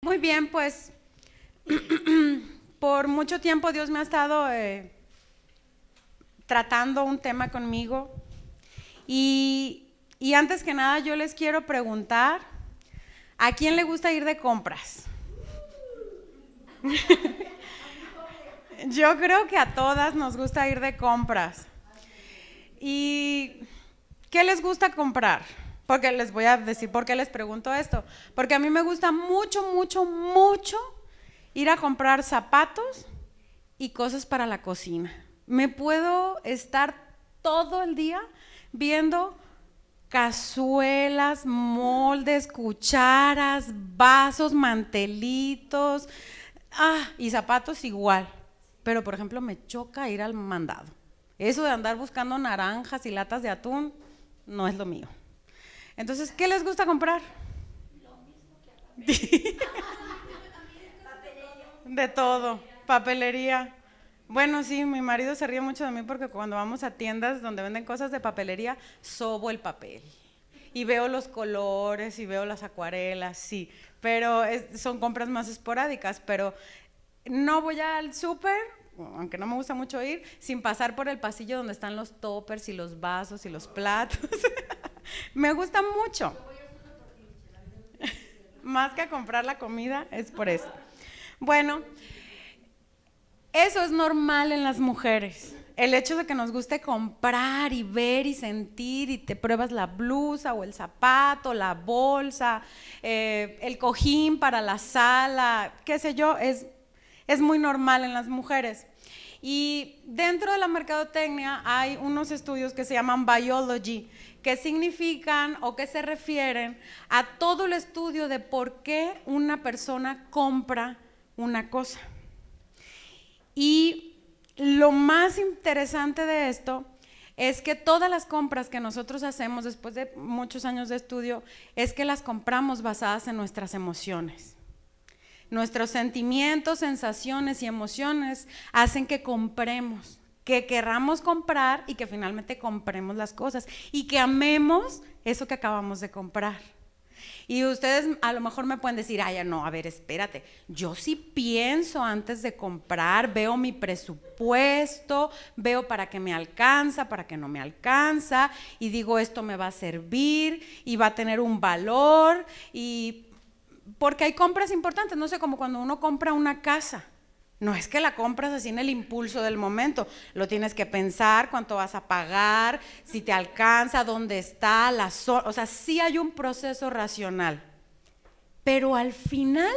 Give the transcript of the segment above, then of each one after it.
Muy bien, pues por mucho tiempo Dios me ha estado tratando un tema conmigo y antes que nada yo les quiero preguntar, ¿a quién le gusta ir de compras? Yo creo que a todas nos gusta ir de compras. ¿Y qué les gusta comprar? Porque les voy a decir por qué les pregunto esto. Porque a mí me gusta mucho ir a comprar zapatos y cosas para la cocina. Me puedo estar todo el día viendo cazuelas, moldes, cucharas, vasos, mantelitos, y zapatos igual. Pero por ejemplo me choca ir al mandado. Eso de andar buscando naranjas y latas de atún no es lo mío. Entonces, ¿qué les gusta comprar? Lo mismo que de todo, papelería. Bueno, sí, mi marido se ríe mucho de mí porque cuando vamos a tiendas donde venden cosas de papelería, sobo el papel. Y veo los colores y veo las acuarelas, sí. Pero son compras más esporádicas, pero no voy al súper, aunque no me gusta mucho ir, sin pasar por el pasillo donde están los toppers y los vasos y los platos. Me gusta mucho. Más que a comprar la comida, es por eso. Bueno, eso es normal en las mujeres. El hecho de que nos guste comprar y ver y sentir y te pruebas la blusa o el zapato, la bolsa, el cojín para la sala, qué sé yo, es muy normal en las mujeres. Y dentro de la mercadotecnia hay unos estudios que se llaman biology, que significan o que se refieren a todo el estudio de por qué una persona compra una cosa. Y lo más interesante de esto es que todas las compras que nosotros hacemos después de muchos años de estudio es que las compramos basadas en nuestras emociones. Nuestros sentimientos, sensaciones y emociones hacen que compremos, que querramos comprar y que finalmente compremos las cosas y que amemos eso que acabamos de comprar. Y ustedes a lo mejor me pueden decir, ay, no, a ver, espérate, yo sí pienso antes de comprar, veo mi presupuesto, veo para qué me alcanza, para qué no me alcanza, y digo, esto me va a servir y va a tener un valor, y porque hay compras importantes, no sé, como cuando uno compra una casa. No es que la compras así en el impulso del momento, lo tienes que pensar, cuánto vas a pagar, si te alcanza, dónde está, o sea, sí hay un proceso racional. Pero al final,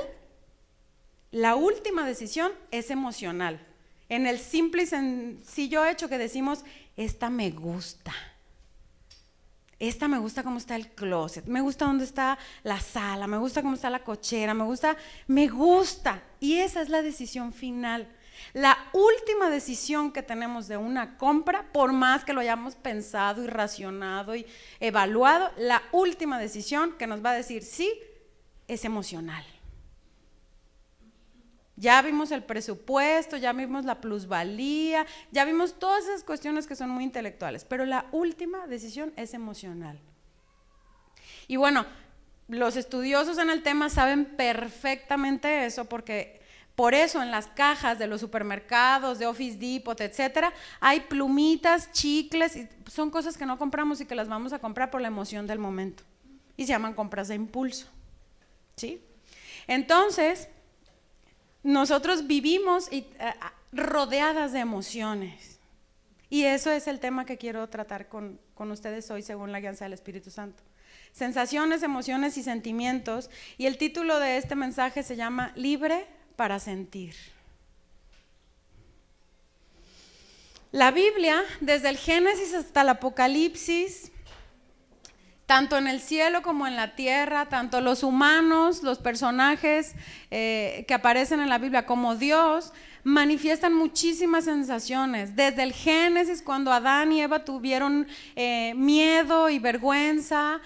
la última decisión es emocional. En el simple y sencillo hecho que decimos, esta me gusta cómo está el closet, me gusta dónde está la sala, me gusta cómo está la cochera, me gusta, y esa es la decisión final. La última decisión que tenemos de una compra, por más que lo hayamos pensado y racionado y evaluado, la última decisión que nos va a decir sí es emocional. Ya vimos el presupuesto, ya vimos la plusvalía, ya vimos todas esas cuestiones que son muy intelectuales, pero la última decisión es emocional. Y bueno, los estudiosos en el tema saben perfectamente eso, porque por eso en las cajas de los supermercados, de Office Depot, etcétera, hay plumitas, chicles, y son cosas que no compramos y que las vamos a comprar por la emoción del momento. Y se llaman compras de impulso, ¿sí? Entonces, nosotros vivimos rodeadas de emociones. Y eso es el tema que quiero tratar con ustedes hoy, según la guianza del Espíritu Santo. Sensaciones, emociones y sentimientos. Y el título de este mensaje se llama Libre para sentir. La Biblia, desde el Génesis hasta el Apocalipsis, tanto en el cielo como en la tierra, tanto los humanos, los personajes que aparecen en la Biblia como Dios, manifiestan muchísimas sensaciones. Desde el Génesis, cuando Adán y Eva tuvieron miedo y vergüenza,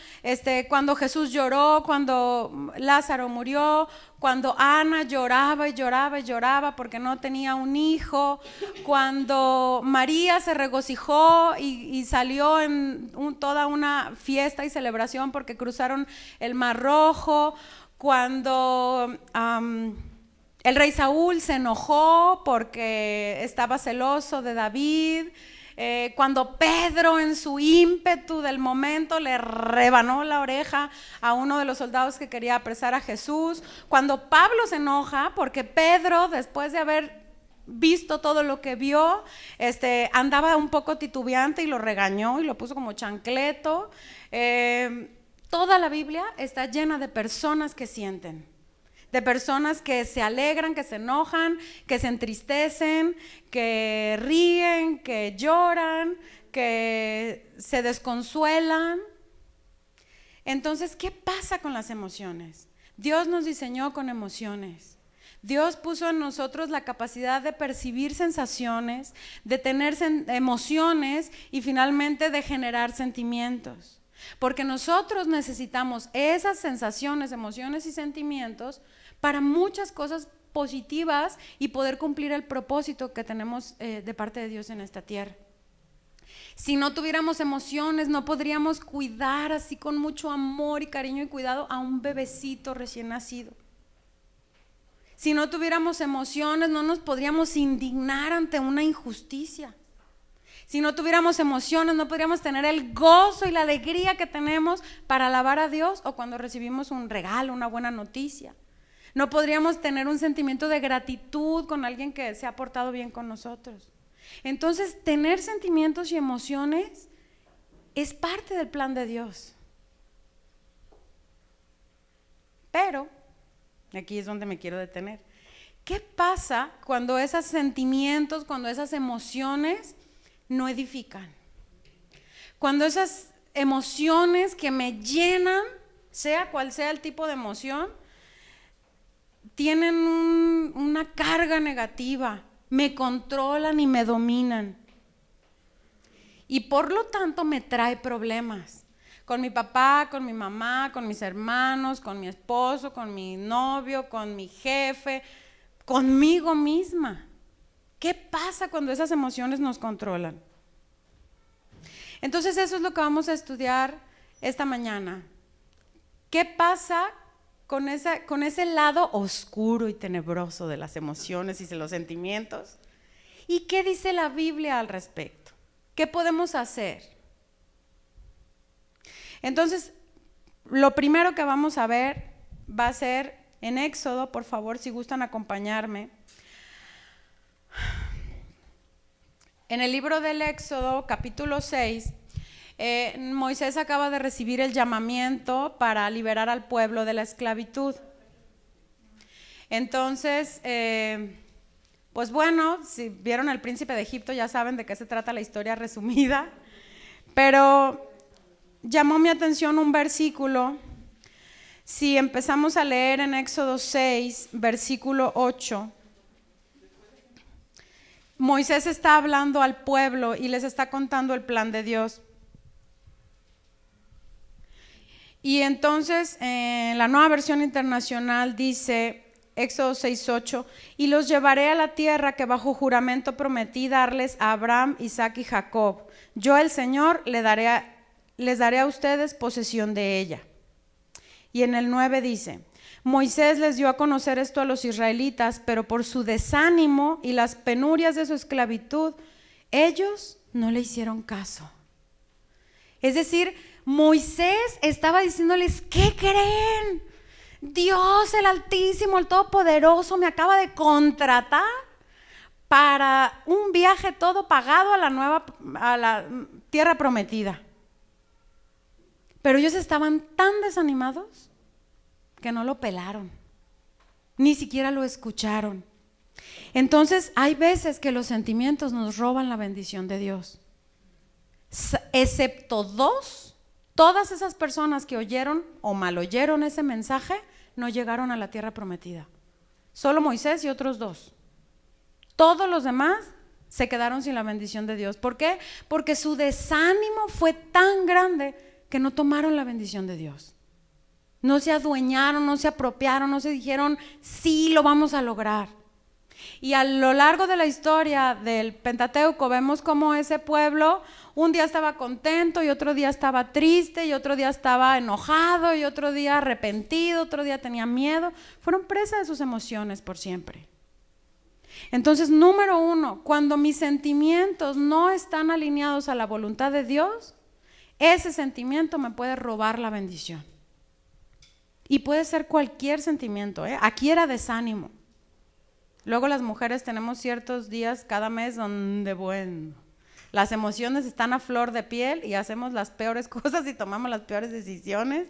cuando Jesús lloró, cuando Lázaro murió, cuando Ana lloraba y lloraba y lloraba porque no tenía un hijo, cuando María se regocijó y salió en toda una fiesta y celebración porque cruzaron el Mar Rojo, Cuando el rey Saúl se enojó porque estaba celoso de David, cuando Pedro en su ímpetu del momento le rebanó la oreja a uno de los soldados que quería apresar a Jesús, cuando Pablo se enoja porque Pedro, después de haber visto todo lo que vio, andaba un poco titubeante y lo regañó y lo puso como chancleto. Toda la Biblia está llena de personas que sienten, de personas que se alegran, que se enojan, que se entristecen, que ríen, que lloran, que se desconsuelan. Entonces, ¿qué pasa con las emociones? Dios nos diseñó con emociones. Dios puso en nosotros la capacidad de percibir sensaciones, de tener emociones y finalmente de generar sentimientos. Porque nosotros necesitamos esas sensaciones, emociones y sentimientos para muchas cosas positivas y poder cumplir el propósito que tenemos de parte de Dios en esta tierra. Si no tuviéramos emociones, no podríamos cuidar así con mucho amor y cariño y cuidado a un bebecito recién nacido. Si no tuviéramos emociones, no nos podríamos indignar ante una injusticia. Si no tuviéramos emociones, no podríamos tener el gozo y la alegría que tenemos para alabar a Dios o cuando recibimos un regalo, una buena noticia. No podríamos tener un sentimiento de gratitud con alguien que se ha portado bien con nosotros. Entonces, tener sentimientos y emociones es parte del plan de Dios. Pero, aquí es donde me quiero detener. ¿Qué pasa cuando esos sentimientos, cuando esas emociones no edifican? Cuando esas emociones que me llenan, sea cual sea el tipo de emoción, tienen una carga negativa, me controlan y me dominan. Y por lo tanto me trae problemas. Con mi papá, con mi mamá, con mis hermanos, con mi esposo, con mi novio, con mi jefe, conmigo misma. ¿Qué pasa cuando esas emociones nos controlan? Entonces eso es lo que vamos a estudiar esta mañana. ¿Qué pasa con ese lado oscuro y tenebroso de las emociones y de los sentimientos? ¿Y qué dice la Biblia al respecto? ¿Qué podemos hacer? Entonces, lo primero que vamos a ver va a ser en Éxodo, por favor, si gustan acompañarme. En el libro del Éxodo, capítulo 6, Moisés acaba de recibir el llamamiento para liberar al pueblo de la esclavitud. Entonces, pues bueno, si vieron El Príncipe de Egipto ya saben de qué se trata la historia resumida, pero llamó mi atención un versículo. Si empezamos a leer en Éxodo 6, versículo 8, Moisés está hablando al pueblo y les está contando el plan de Dios. Y entonces en la Nueva Versión Internacional dice, Éxodo 6:8, y los llevaré a la tierra que bajo juramento prometí darles a Abraham, Isaac y Jacob. Yo el Señor les daré a ustedes posesión de ella. Y en el 9 dice, Moisés les dio a conocer esto a los israelitas, pero por su desánimo y las penurias de su esclavitud, ellos no le hicieron caso. Es decir, Moisés estaba diciéndoles, ¿qué creen? Dios el Altísimo, el Todopoderoso, me acaba de contratar para un viaje todo pagado a la tierra prometida. Pero ellos estaban tan desanimados que no lo pelaron, ni siquiera lo escucharon. Entonces hay veces que los sentimientos nos roban la bendición de Dios, excepto dos. Todas esas personas que oyeron o mal oyeron ese mensaje no llegaron a la tierra prometida. Solo Moisés y otros dos. Todos los demás se quedaron sin la bendición de Dios. ¿Por qué? Porque su desánimo fue tan grande que no tomaron la bendición de Dios. No se adueñaron, no se apropiaron, no se dijeron, sí, lo vamos a lograr. Y a lo largo de la historia del Pentateuco vemos cómo ese pueblo un día estaba contento y otro día estaba triste y otro día estaba enojado y otro día arrepentido, otro día tenía miedo. Fueron presa de sus emociones por siempre. Entonces, número uno, cuando mis sentimientos no están alineados a la voluntad de Dios, ese sentimiento me puede robar la bendición. Y puede ser cualquier sentimiento, ¿eh? Aquí era desánimo. Luego las mujeres tenemos ciertos días cada mes donde, bueno, las emociones están a flor de piel y hacemos las peores cosas y tomamos las peores decisiones.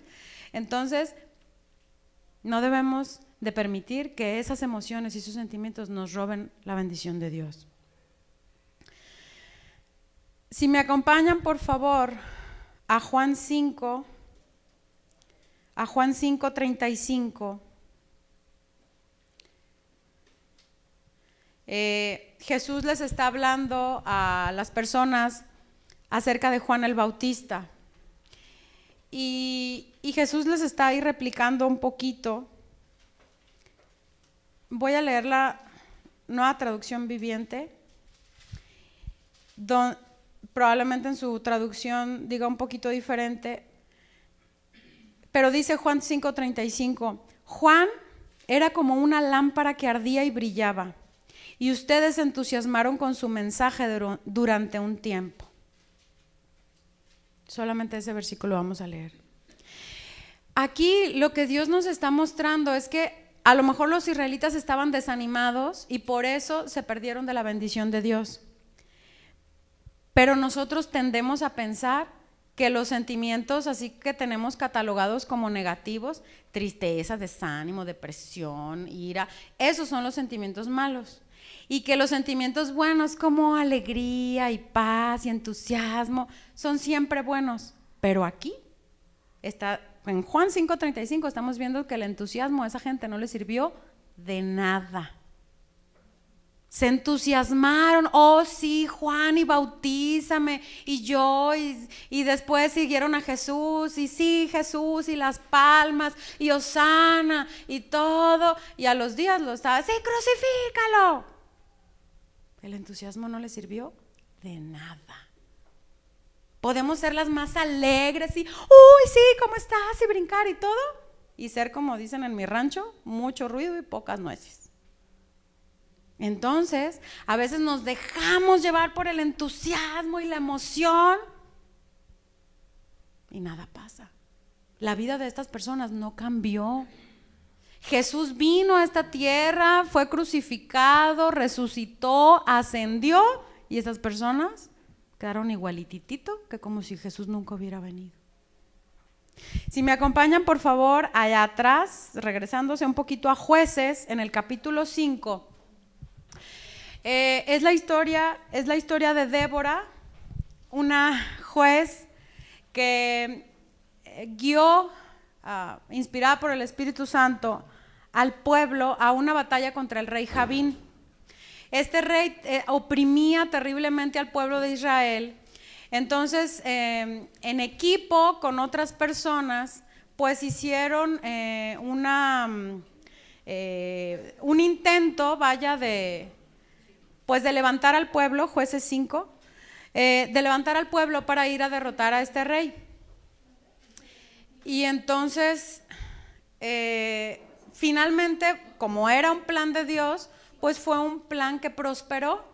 Entonces, no debemos de permitir que esas emociones y sus sentimientos nos roben la bendición de Dios. Si me acompañan, por favor, a Juan 5:35. Jesús les está hablando a las personas acerca de Juan el Bautista. Y Jesús les está ahí replicando un poquito. Voy a leer la Nueva Traducción Viviente. Probablemente en su traducción diga un poquito diferente. Pero dice Juan 5:35, Juan era como una lámpara que ardía y brillaba, y ustedes se entusiasmaron con su mensaje durante un tiempo. Solamente ese versículo vamos a leer. Aquí lo que Dios nos está mostrando es que a lo mejor los israelitas estaban desanimados y por eso se perdieron de la bendición de Dios. Pero nosotros tendemos a pensar que los sentimientos así que tenemos catalogados como negativos, tristeza, desánimo, depresión, ira, esos son los sentimientos malos. Y que los sentimientos buenos como alegría y paz y entusiasmo son siempre buenos. Pero aquí está, en Juan 5:35 estamos viendo que el entusiasmo a esa gente no le sirvió de nada. Se entusiasmaron, oh sí, Juan, y bautízame, y yo, y después siguieron a Jesús, y sí, Jesús, y las palmas, y Hosana, y todo, y a los días lo estaba, sí, crucifícalo. El entusiasmo no le sirvió de nada. Podemos ser las más alegres y, uy, sí, ¿cómo estás? Y brincar y todo, y ser, como dicen en mi rancho, mucho ruido y pocas nueces. Entonces, a veces nos dejamos llevar por el entusiasmo y la emoción y nada pasa. La vida de estas personas no cambió. Jesús vino a esta tierra, fue crucificado, resucitó, ascendió y estas personas quedaron igualititito que como si Jesús nunca hubiera venido. Si me acompañan, por favor, allá atrás, regresándose un poquito a Jueces, en el capítulo 5. Es la historia de Débora, una juez que guió, inspirada por el Espíritu Santo, al pueblo a una batalla contra el rey Jabín. Este rey oprimía terriblemente al pueblo de Israel. Entonces, en equipo con otras personas, pues hicieron un intento, de levantar al pueblo, Jueces 5, de levantar al pueblo para ir a derrotar a este rey. Y entonces, finalmente, como era un plan de Dios, pues fue un plan que prosperó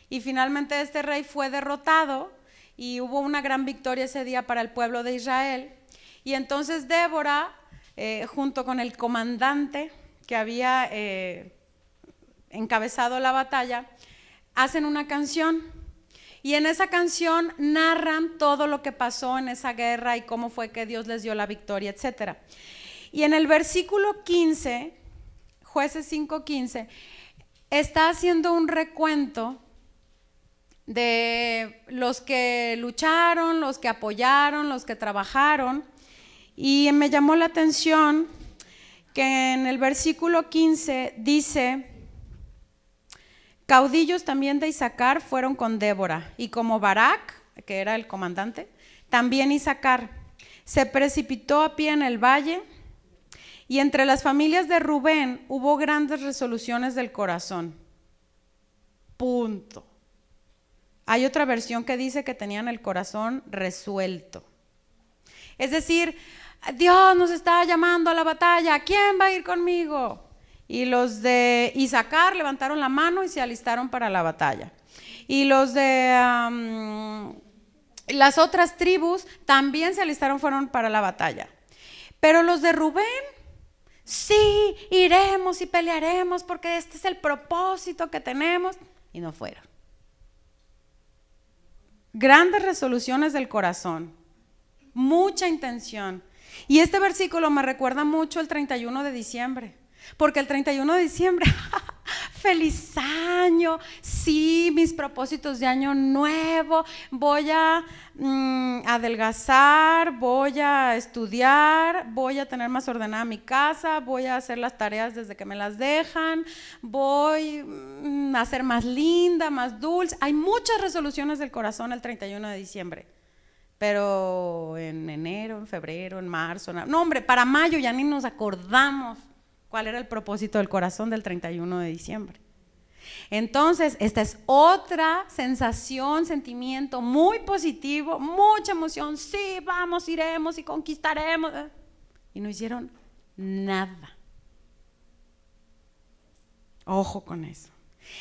y finalmente este rey fue derrotado y hubo una gran victoria ese día para el pueblo de Israel. Y entonces Débora, junto con el comandante que había encabezado la batalla, hacen una canción y en esa canción narran todo lo que pasó en esa guerra y cómo fue que Dios les dio la victoria, etc. Y en el versículo 15, Jueces 5:15, está haciendo un recuento de los que lucharon, los que apoyaron, los que trabajaron, y me llamó la atención que en el versículo 15 dice: caudillos también de Isaacar fueron con Débora, y como Barak, que era el comandante, también Isaacar, se precipitó a pie en el valle, y entre las familias de Rubén hubo grandes resoluciones del corazón. Punto. Hay otra versión que dice que tenían el corazón resuelto. Es decir, Dios nos está llamando a la batalla, ¿quién va a ir conmigo? Y los de Isaacar levantaron la mano y se alistaron para la batalla. Y los de las otras tribus también se alistaron, fueron para la batalla. Pero los de Rubén, sí, iremos y pelearemos porque este es el propósito que tenemos. Y no fueron. Grandes resoluciones del corazón, mucha intención. Y este versículo me recuerda mucho el 31 de diciembre, porque el 31 de diciembre, feliz año, sí, mis propósitos de año nuevo, voy a adelgazar, voy a estudiar, voy a tener más ordenada mi casa, voy a hacer las tareas desde que me las dejan, voy a ser más linda, más dulce. Hay muchas resoluciones del corazón el 31 de diciembre. Pero en enero, en febrero, en marzo, no hombre, para mayo ya ni nos acordamos cuál era el propósito del corazón del 31 de diciembre. Entonces, esta es otra sensación, sentimiento muy positivo, mucha emoción, sí, vamos, iremos y conquistaremos. Y no hicieron nada. Ojo con eso.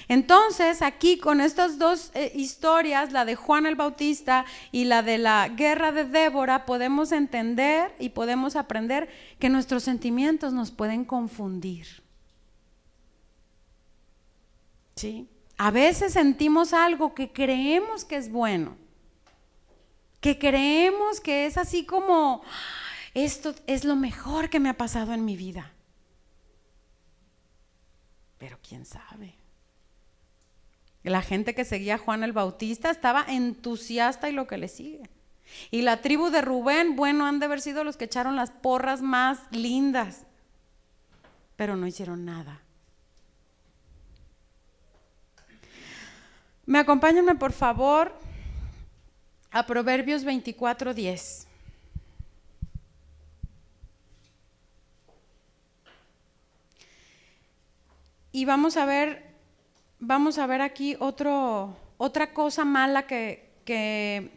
Entonces, aquí con estas dos historias, la de Juan el Bautista y la de la guerra de Débora, podemos entender y podemos aprender que nuestros sentimientos nos pueden confundir. ¿Sí? A veces sentimos algo que creemos que es bueno, que creemos que es así como, esto es lo mejor que me ha pasado en mi vida. Pero quién sabe. La gente que seguía a Juan el Bautista estaba entusiasta y lo que le sigue. Y la tribu de Rubén, bueno, han de haber sido los que echaron las porras más lindas, pero no hicieron nada. Me acompáñenme por favor a Proverbios 24:10. Y vamos a ver aquí otra cosa mala que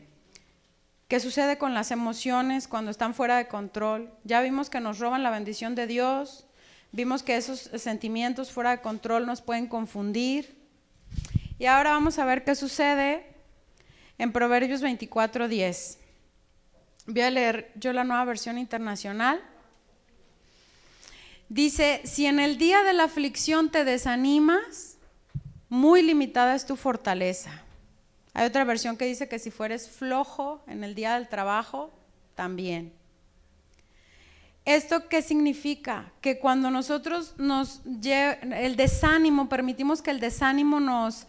sucede con las emociones cuando están fuera de control. Ya vimos que nos roban la bendición de Dios, vimos que esos sentimientos fuera de control nos pueden confundir. Y ahora vamos a ver qué sucede en Proverbios 24:10. Voy a leer yo la Nueva Versión Internacional. Dice, si en el día de la aflicción te desanimas, muy limitada es tu fortaleza. Hay otra versión que dice que si fueres flojo en el día del trabajo, también. ¿Esto qué significa? Que cuando nosotros el desánimo, permitimos que el desánimo nos...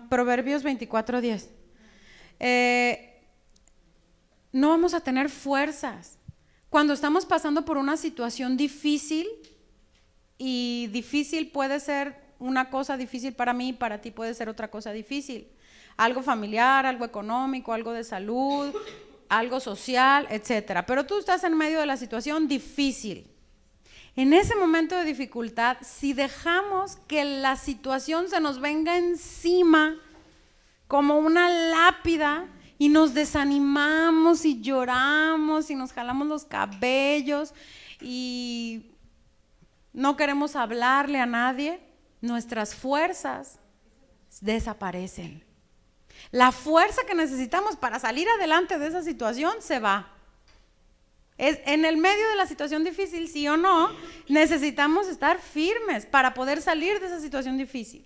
Proverbios 24:10. No vamos a tener fuerzas. Cuando estamos pasando por una situación difícil, y difícil puede ser una cosa difícil para mí, para ti puede ser otra cosa difícil. Algo familiar, algo económico, algo de salud, algo social, etcétera. Pero tú estás en medio de la situación difícil. En ese momento de dificultad, si dejamos que la situación se nos venga encima como una lápida y nos desanimamos y lloramos y nos jalamos los cabellos y no queremos hablarle a nadie, nuestras fuerzas desaparecen. La fuerza que necesitamos para salir adelante de esa situación se va. Es en el medio de la situación difícil, sí o no, necesitamos estar firmes para poder salir de esa situación difícil.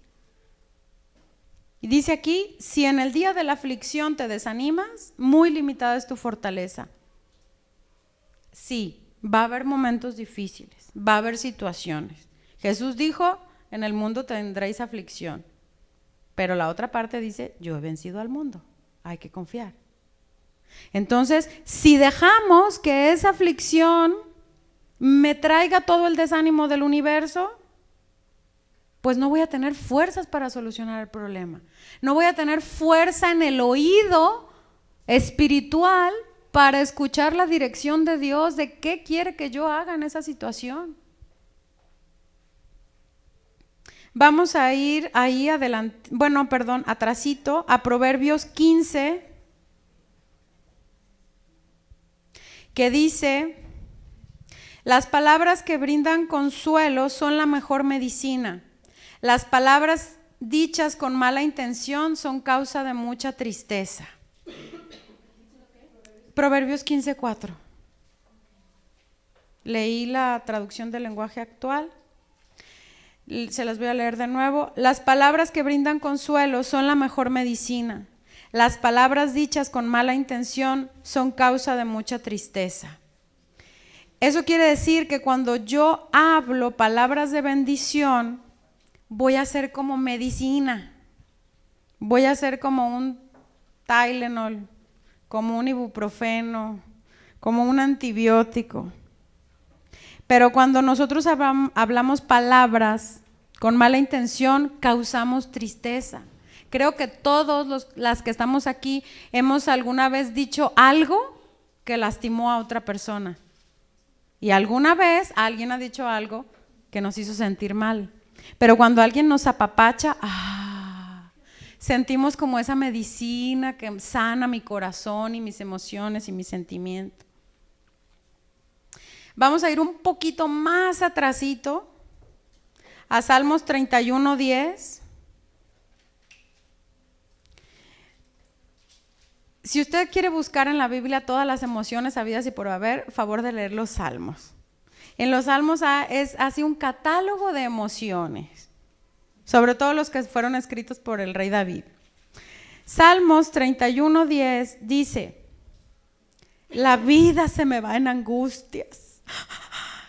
Y dice aquí, si en el día de la aflicción te desanimas, muy limitada es tu fortaleza. Sí, va a haber momentos difíciles, va a haber situaciones. Jesús dijo, en el mundo tendréis aflicción, pero la otra parte dice, yo he vencido al mundo, hay que confiar. Entonces, si dejamos que esa aflicción me traiga todo el desánimo del universo, pues no voy a tener fuerzas para solucionar el problema. No voy a tener fuerza en el oído espiritual para escuchar la dirección de Dios de qué quiere que yo haga en esa situación. Vamos a ir ahí adelante, atrasito, a Proverbios 15, que dice: las palabras que brindan consuelo son la mejor medicina. Las palabras dichas con mala intención son causa de mucha tristeza. Proverbios 15:4. Leí la traducción del lenguaje actual. Se las voy a leer de nuevo. Las palabras que brindan consuelo son la mejor medicina. Las palabras dichas con mala intención son causa de mucha tristeza. Eso quiere decir que cuando yo hablo palabras de bendición, voy a ser como medicina. Voy a ser como un Tylenol, como un ibuprofeno, como un antibiótico. Pero cuando nosotros hablamos palabras con mala intención, causamos tristeza. Creo que todos las que estamos aquí hemos alguna vez dicho algo que lastimó a otra persona. Y alguna vez alguien ha dicho algo que nos hizo sentir mal. Pero cuando alguien nos apapacha, sentimos como esa medicina que sana mi corazón y mis emociones y mis sentimientos. Vamos a ir un poquito más atrasito a Salmos 31:10. Si usted quiere buscar en la Biblia todas las emociones habidas y por haber, favor de leer los Salmos. En los Salmos es así un catálogo de emociones, sobre todo los que fueron escritos por el rey David. Salmos 31:10 dice: la vida se me va en angustias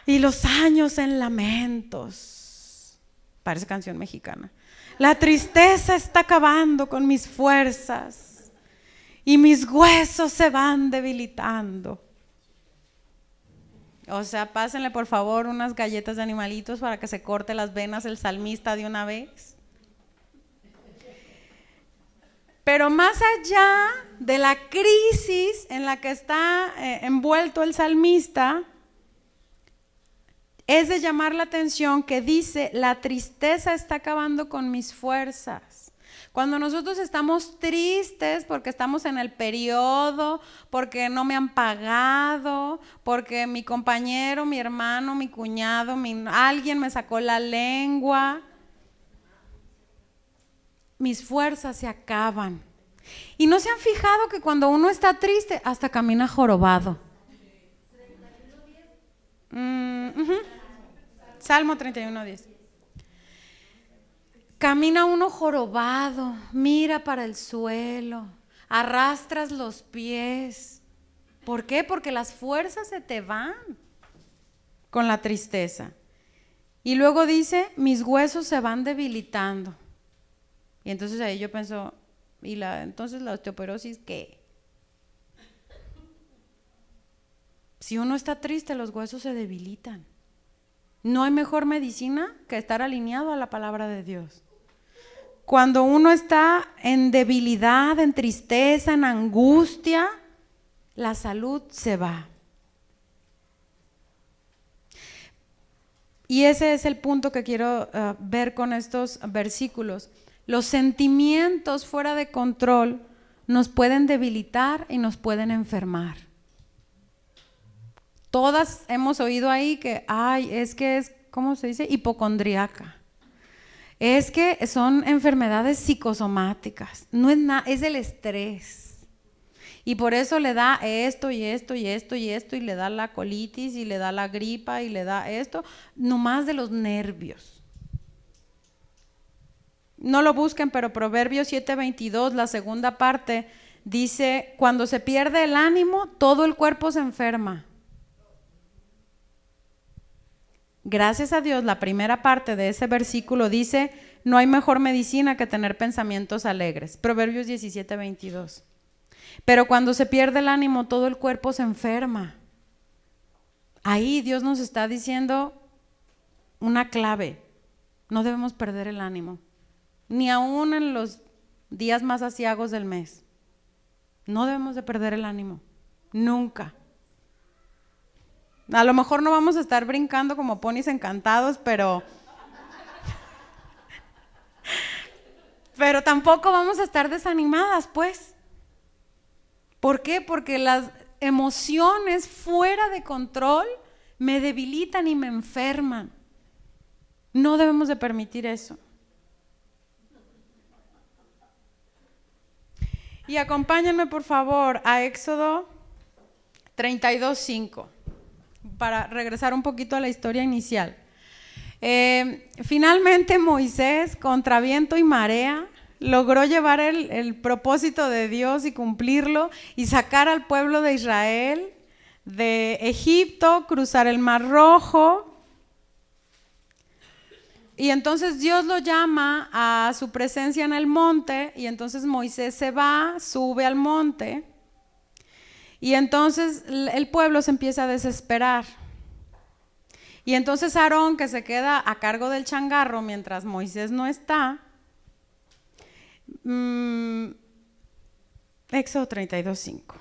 y los años en lamentos. Parece canción mexicana. La tristeza está acabando con mis fuerzas y mis huesos se van debilitando. O sea, pásenle por favor unas galletas de animalitos para que se corte las venas el salmista de una vez. Pero más allá de la crisis en la que está envuelto el salmista, es de llamar la atención que dice: la tristeza está acabando con mis fuerzas. Cuando nosotros estamos tristes porque estamos en el periodo, porque no me han pagado, porque mi compañero, mi hermano, mi cuñado, alguien me sacó la lengua, mis fuerzas se acaban. Y no se han fijado que cuando uno está triste hasta camina jorobado. Salmo 31:10. Camina uno jorobado, mira para el suelo, arrastras los pies. ¿Por qué? Porque las fuerzas se te van con la tristeza. Y luego dice: mis huesos se van debilitando. Y entonces ahí yo pienso: entonces la osteoporosis, ¿qué? Si uno está triste, los huesos se debilitan. No hay mejor medicina que estar alineado a la palabra de Dios. Cuando uno está en debilidad, en tristeza, en angustia, la salud se va. Y ese es el punto que quiero ver con estos versículos. Los sentimientos fuera de control nos pueden debilitar y nos pueden enfermar. Todas hemos oído ahí que, ¿cómo se dice? Hipocondríaca. Es que son enfermedades psicosomáticas, no es nada, es el estrés. Y por eso le da esto y esto y esto y esto, y le da la colitis y le da la gripa y le da esto, nomás de los nervios. No lo busquen, pero Proverbios 7:22, la segunda parte, dice: cuando se pierde el ánimo, todo el cuerpo se enferma. Gracias a Dios, la primera parte de ese versículo dice: no hay mejor medicina que tener pensamientos alegres. Proverbios 17:22. Pero cuando se pierde el ánimo, todo el cuerpo se enferma. Ahí Dios nos está diciendo una clave: no debemos perder el ánimo, ni aún en los días más aciagos del mes. No debemos de perder el ánimo, nunca. A lo mejor no vamos a estar brincando como ponis encantados, pero Pero tampoco vamos a estar desanimadas, pues. ¿Por qué? Porque las emociones fuera de control me debilitan y me enferman. No debemos de permitir eso. Y acompáñenme por favor a Éxodo 32:5 para regresar un poquito a la historia inicial. Finalmente Moisés, contra viento y marea, logró llevar el propósito de Dios y cumplirlo y sacar al pueblo de Israel de Egipto, cruzar el Mar Rojo. Y entonces Dios lo llama a su presencia en el monte y entonces Moisés se va, sube al monte y entonces el pueblo se empieza a desesperar. Y entonces Aarón, que se queda a cargo del changarro mientras Moisés no está, Éxodo 32:5.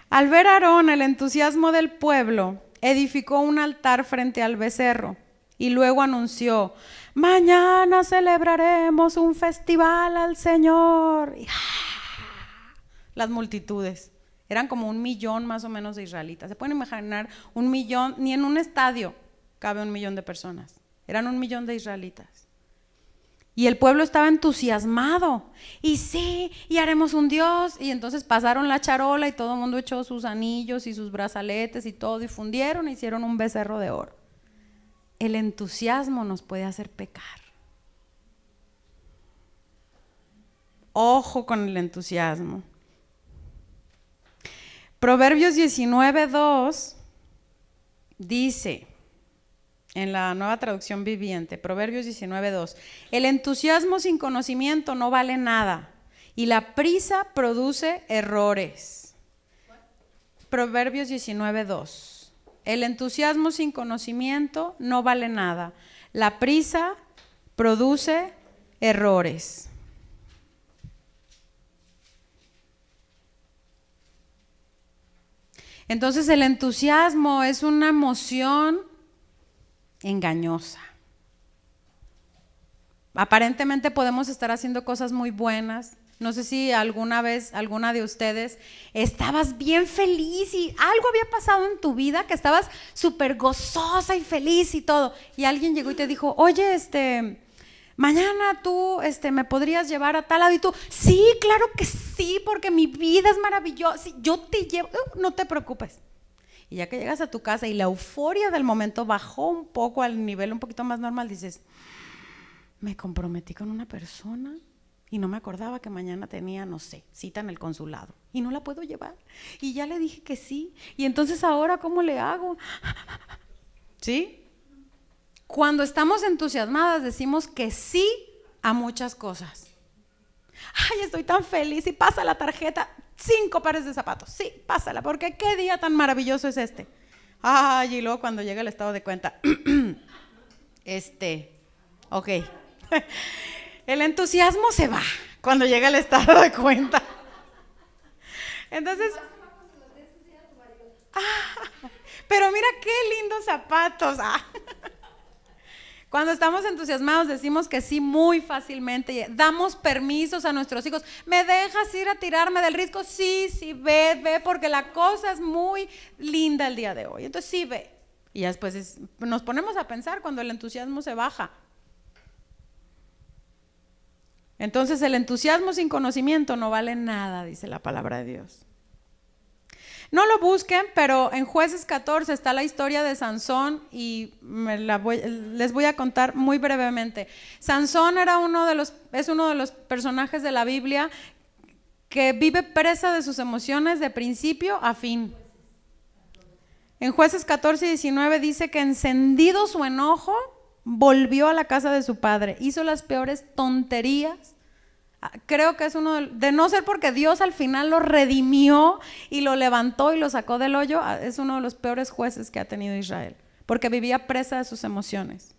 Al ver a Aarón el entusiasmo del pueblo, edificó un altar frente al becerro. Y luego anunció: mañana celebraremos un festival al Señor. Y las multitudes, eran como 1,000,000 más o menos de israelitas. Se pueden imaginar 1,000,000, ni en un estadio cabe 1,000,000 de personas. Eran 1,000,000 de israelitas. Y el pueblo estaba entusiasmado. Y sí, y haremos un Dios. Y entonces pasaron la charola y todo el mundo echó sus anillos y sus brazaletes y todo, y fundieron e hicieron un becerro de oro. El entusiasmo nos puede hacer pecar. Ojo con el entusiasmo. Proverbios 19:2 dice, en la Nueva Traducción Viviente, Proverbios 19:2, el entusiasmo sin conocimiento no vale nada y la prisa produce errores. Proverbios 19:2. El entusiasmo sin conocimiento no vale nada. La prisa produce errores. Entonces el entusiasmo es una emoción engañosa. Aparentemente podemos estar haciendo cosas muy buenas. No sé si alguna vez, alguna de ustedes, estabas bien feliz y algo había pasado en tu vida, que estabas súper gozosa y feliz y todo, y alguien llegó y te dijo: oye, mañana tú me podrías llevar a tal lado, y tú: sí, claro que sí, porque mi vida es maravillosa, sí, yo te llevo, no te preocupes. Y ya que llegas a tu casa y la euforia del momento bajó un poco al nivel un poquito más normal, dices: me comprometí con una persona y no me acordaba que mañana tenía, no sé, cita en el consulado y no la puedo llevar, y ya le dije que sí, y entonces ahora ¿cómo le hago? ¿Sí? Cuando estamos entusiasmadas decimos que sí a muchas cosas. Ay, estoy tan feliz, y pasa la tarjeta, 5 pares de zapatos, sí, pásala, porque qué día tan maravilloso es este. Ay, y luego cuando llega el estado de cuenta, ok. El entusiasmo se va cuando llega el estado de cuenta. Entonces, pero mira qué lindos zapatos. Cuando estamos entusiasmados decimos que sí muy fácilmente, damos permisos a nuestros hijos. ¿Me dejas ir a tirarme del risco? Sí, ve, porque la cosa es muy linda el día de hoy. Entonces sí, ve. Y ya después nos ponemos a pensar cuando el entusiasmo se baja. Entonces el entusiasmo sin conocimiento no vale nada, dice la palabra de Dios. No lo busquen, pero en Jueces 14 está la historia de Sansón y les voy a contar muy brevemente. Sansón es uno de los personajes de la Biblia que vive presa de sus emociones de principio a fin. En Jueces 14:19 dice que encendido su enojo, volvió a la casa de su padre, hizo las peores tonterías. Creo que es uno de no ser porque Dios al final lo redimió y lo levantó y lo sacó del hoyo, es uno de los peores jueces que ha tenido Israel, porque vivía presa de sus emociones.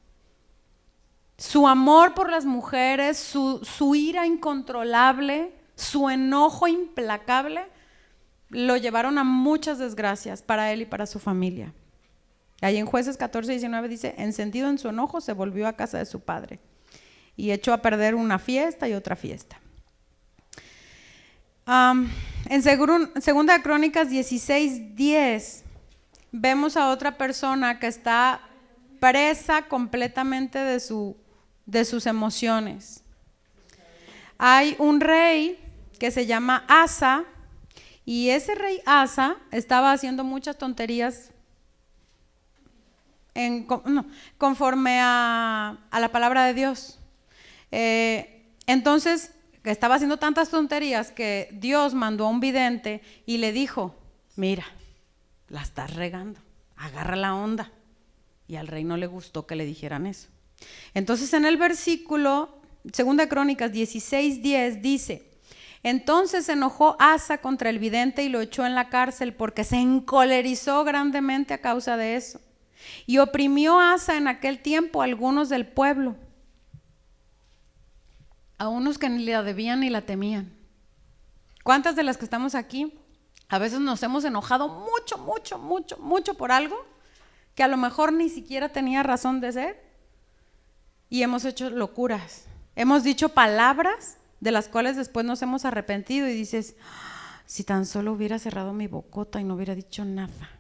Su amor por las mujeres, su ira incontrolable, su enojo implacable, lo llevaron a muchas desgracias para él y para su familia. Ahí en Jueces 14:19 dice: encendido en su enojo se volvió a casa de su padre. y echó a perder una fiesta y otra fiesta. En Segunda de Crónicas 16:10 vemos a otra persona que está presa completamente de sus emociones. Hay un rey que se llama Asa, y ese rey Asa estaba haciendo muchas tonterías conforme a la palabra de Dios. Entonces estaba haciendo tantas tonterías que Dios mandó a un vidente y le dijo: mira, la estás regando, agarra la onda. Y al rey no le gustó que le dijeran eso. Entonces en el versículo 2 de Crónicas 16:10 dice: entonces se enojó Asa contra el vidente y lo echó en la cárcel, porque se encolerizó grandemente a causa de eso. Y oprimió Asa en aquel tiempo a algunos del pueblo, a unos que ni la debían ni la temían. ¿Cuántas de las que estamos aquí a veces nos hemos enojado mucho por algo que a lo mejor ni siquiera tenía razón de ser? Y hemos hecho locuras, hemos dicho palabras de las cuales después nos hemos arrepentido y dices: si tan solo hubiera cerrado mi bocota y no hubiera dicho nada,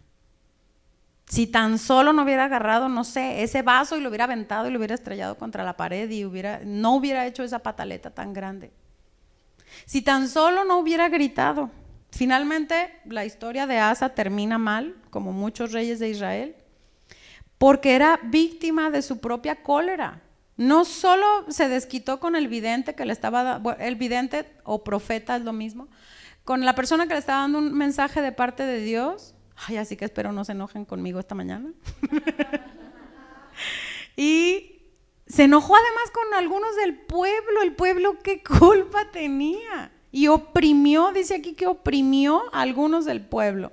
si tan solo no hubiera agarrado, no sé, ese vaso y lo hubiera aventado y lo hubiera estrellado contra la pared y no hubiera hecho esa pataleta tan grande, si tan solo no hubiera gritado. Finalmente la historia de Asa termina mal, como muchos reyes de Israel, porque era víctima de su propia cólera. No solo se desquitó con el vidente que le estaba, el vidente o profeta es lo mismo, con la persona que le estaba dando un mensaje de parte de Dios. Ay, así que espero no se enojen conmigo esta mañana. Y se enojó además con algunos del pueblo. El pueblo, ¿qué culpa tenía? Y oprimió, dice aquí que oprimió a algunos del pueblo.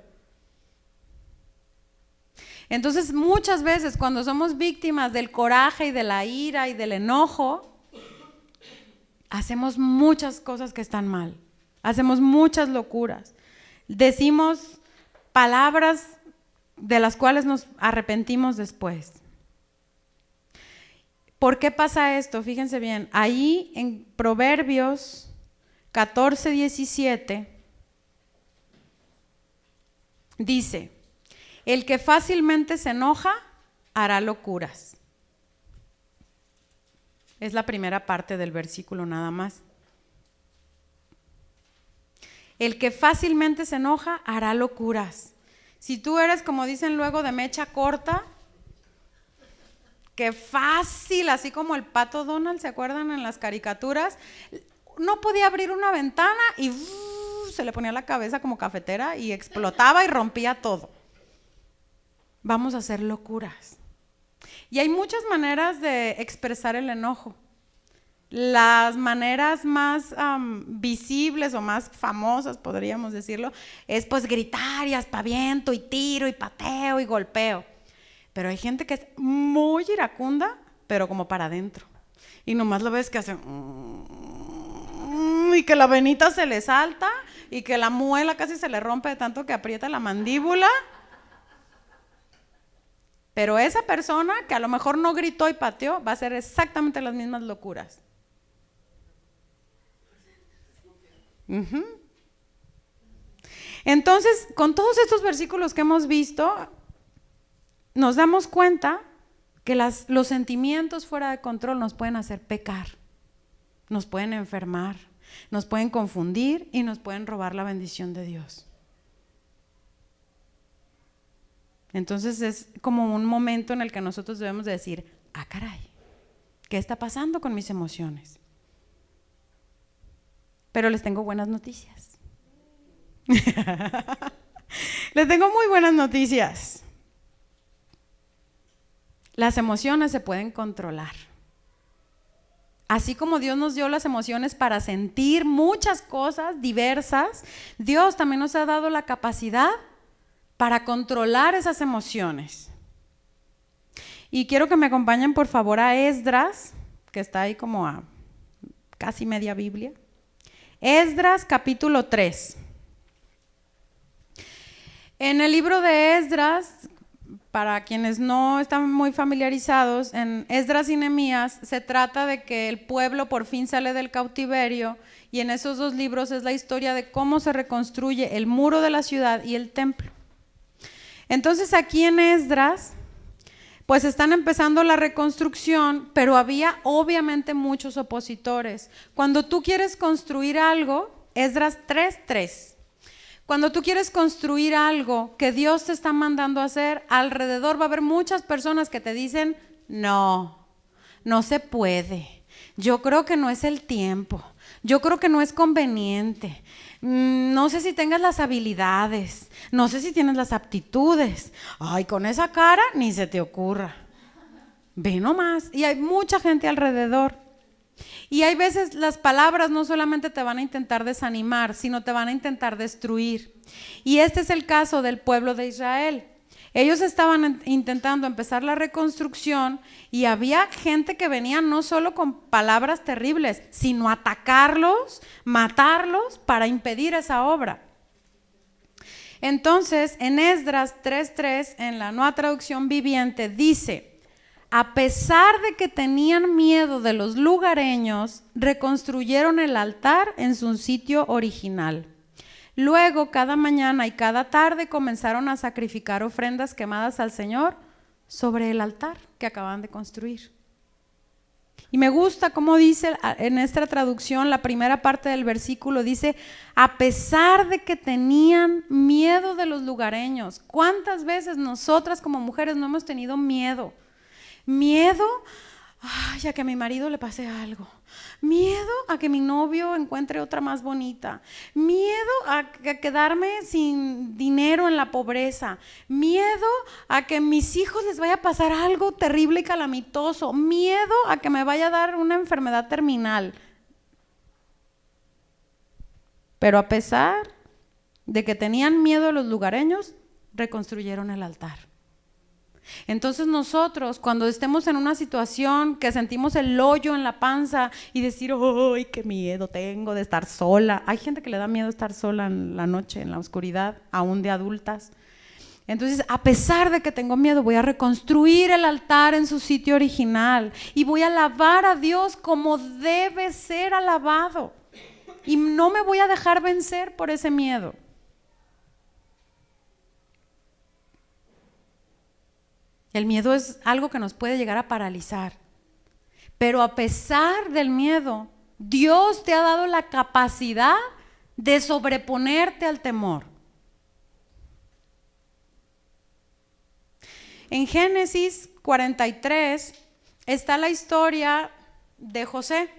Entonces muchas veces cuando somos víctimas del coraje y de la ira y del enojo, hacemos muchas cosas que están mal, hacemos muchas locuras, decimos palabras de las cuales nos arrepentimos después. ¿Por qué pasa esto? Fíjense bien, ahí en Proverbios 14:17 dice: el que fácilmente se enoja hará locuras. Es la primera parte del versículo nada más. El que fácilmente se enoja hará locuras. Si tú eres, como dicen luego, de mecha corta, que fácil, así como el pato Donald, ¿se acuerdan en las caricaturas? No podía abrir una ventana y se le ponía la cabeza como cafetera y explotaba y rompía todo. Vamos a hacer locuras. Y hay muchas maneras de expresar el enojo. Las maneras más visibles o más famosas, podríamos decirlo, es pues gritar y aspaviento y tiro y pateo y golpeo. Pero hay gente que es muy iracunda, pero como para adentro. Y nomás lo ves que hace y que la venita se le salta y que la muela casi se le rompe de tanto que aprieta la mandíbula. Pero esa persona que a lo mejor no gritó y pateó va a hacer exactamente las mismas locuras. Entonces, con todos estos versículos que hemos visto, nos damos cuenta que los sentimientos fuera de control nos pueden hacer pecar, nos pueden enfermar, nos pueden confundir y nos pueden robar la bendición de Dios. Entonces es como un momento en el que nosotros debemos de decir: ah, caray, ¿qué está pasando con mis emociones? Pero les tengo buenas noticias. Les tengo muy buenas noticias. Las emociones se pueden controlar. Así como Dios nos dio las emociones para sentir muchas cosas diversas, Dios también nos ha dado la capacidad para controlar esas emociones. Y quiero que me acompañen por favor a Esdras, que está ahí como a casi media Biblia. Esdras capítulo 3. En el libro de Esdras para quienes no están muy familiarizados, en Esdras y Nehemías se trata de que el pueblo por fin sale del cautiverio, y en esos dos libros es la historia de cómo se reconstruye el muro de la ciudad y el templo. Entonces aquí en Esdras, pues están empezando la reconstrucción, pero había obviamente muchos opositores. Cuando tú quieres construir algo, Esdras 3:3. Cuando tú quieres construir algo que Dios te está mandando a hacer, alrededor va a haber muchas personas que te dicen, no, no se puede, yo creo que no es el tiempo, yo creo que no es conveniente, no sé si tengas las habilidades, no sé si tienes las aptitudes, ay, con esa cara ni se te ocurra, ve nomás, y hay mucha gente alrededor. Y hay veces las palabras no solamente te van a intentar desanimar, sino te van a intentar destruir. Y este es el caso del pueblo de Israel. Ellos estaban intentando empezar la reconstrucción y había gente que venía no solo con palabras terribles, sino atacarlos, matarlos para impedir esa obra. Entonces, en Esdras 3:3, en la Nueva Traducción Viviente, dice: a pesar de que tenían miedo de los lugareños, reconstruyeron el altar en su sitio original. Luego, cada mañana y cada tarde comenzaron a sacrificar ofrendas quemadas al Señor sobre el altar que acaban de construir. Y me gusta cómo dice en esta traducción, la primera parte del versículo dice, a pesar de que tenían miedo de los lugareños. ¿Cuántas veces nosotras como mujeres no hemos tenido miedo? Miedo a que a mi marido le pase algo, miedo a que mi novio encuentre otra más bonita, miedo a quedarme sin dinero en la pobreza, miedo a que a mis hijos les vaya a pasar algo terrible y calamitoso, miedo a que me vaya a dar una enfermedad terminal. Pero a pesar de que tenían miedo a los lugareños, reconstruyeron el altar. Entonces nosotros, cuando estemos en una situación que sentimos el hoyo en la panza y decir, ¡ay, qué miedo tengo de estar sola! Hay gente que le da miedo estar sola en la noche, en la oscuridad, aún de adultas. Entonces, a pesar de que tengo miedo, voy a reconstruir el altar en su sitio original y voy a alabar a Dios como debe ser alabado. Y no me voy a dejar vencer por ese miedo. El miedo es algo que nos puede llegar a paralizar, pero a pesar del miedo, Dios te ha dado la capacidad de sobreponerte al temor. En Génesis 43 está la historia de José.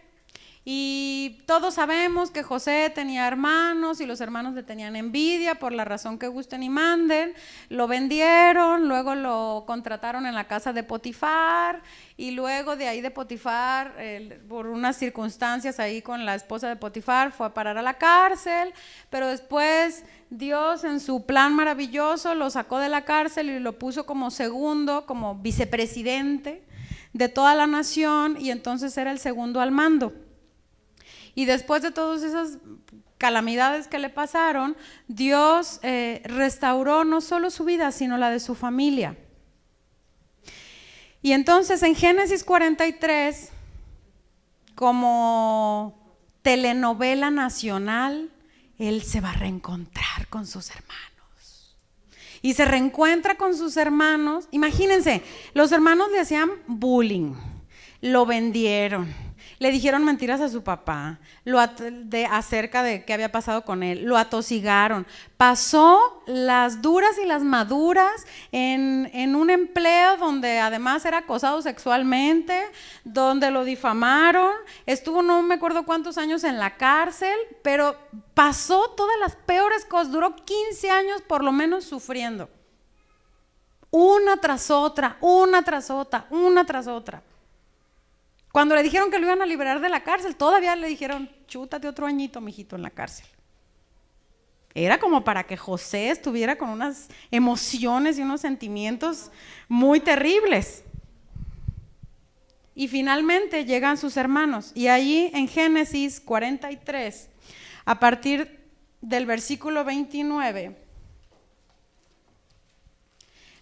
Y todos sabemos que José tenía hermanos y los hermanos le tenían envidia por la razón que gusten y manden. Lo vendieron, luego lo contrataron en la casa de Potifar y luego de ahí de Potifar, por unas circunstancias ahí con la esposa de Potifar, fue a parar a la cárcel, pero después Dios en su plan maravilloso lo sacó de la cárcel y lo puso como segundo, como vicepresidente de toda la nación, y entonces era el segundo al mando. Y después de todas esas calamidades que le pasaron, Dios restauró no solo su vida, sino la de su familia. Y entonces en Génesis 43, como telenovela nacional, él se va a reencontrar con sus hermanos. Y se reencuentra con sus hermanos. Imagínense, los hermanos le hacían bullying, lo vendieron. Le dijeron mentiras a su papá acerca de qué había pasado con él, lo atosigaron, pasó las duras y las maduras en un empleo donde además era acosado sexualmente, donde lo difamaron, estuvo no me acuerdo cuántos años en la cárcel, pero pasó todas las peores cosas, duró 15 años por lo menos sufriendo, una tras otra, una tras otra, una tras otra. Cuando le dijeron que lo iban a liberar de la cárcel, todavía le dijeron, chútate otro añito, mijito, en la cárcel. Era como para que José estuviera con unas emociones y unos sentimientos muy terribles. Y finalmente llegan sus hermanos. Y allí en Génesis 43, a partir del versículo 29,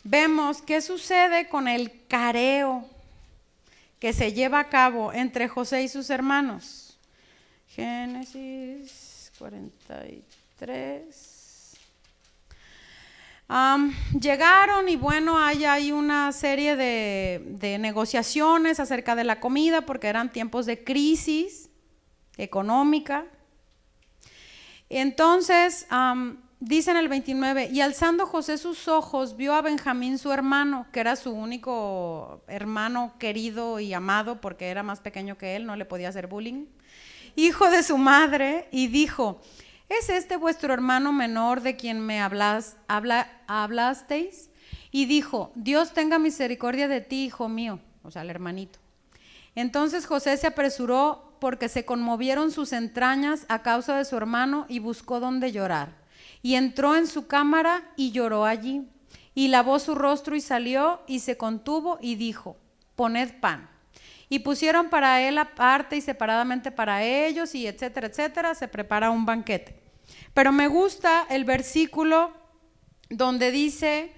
vemos qué sucede con el careo que se lleva a cabo entre José y sus hermanos. Génesis 43. Llegaron y bueno, hay ahí una serie de negociaciones acerca de la comida porque eran tiempos de crisis económica. Entonces, dice en el 29, y alzando José sus ojos, vio a Benjamín su hermano, que era su único hermano querido y amado porque era más pequeño que él, no le podía hacer bullying, hijo de su madre, y dijo, ¿es este vuestro hermano menor de quien me hablasteis? Y dijo, Dios tenga misericordia de ti, hijo mío, o sea, el hermanito. Entonces José se apresuró porque se conmovieron sus entrañas a causa de su hermano y buscó dónde llorar. Y entró en su cámara y lloró allí. Y lavó su rostro y salió y se contuvo y dijo, poned pan. Y pusieron para él aparte y separadamente para ellos y etcétera, etcétera, se prepara un banquete. Pero me gusta el versículo donde dice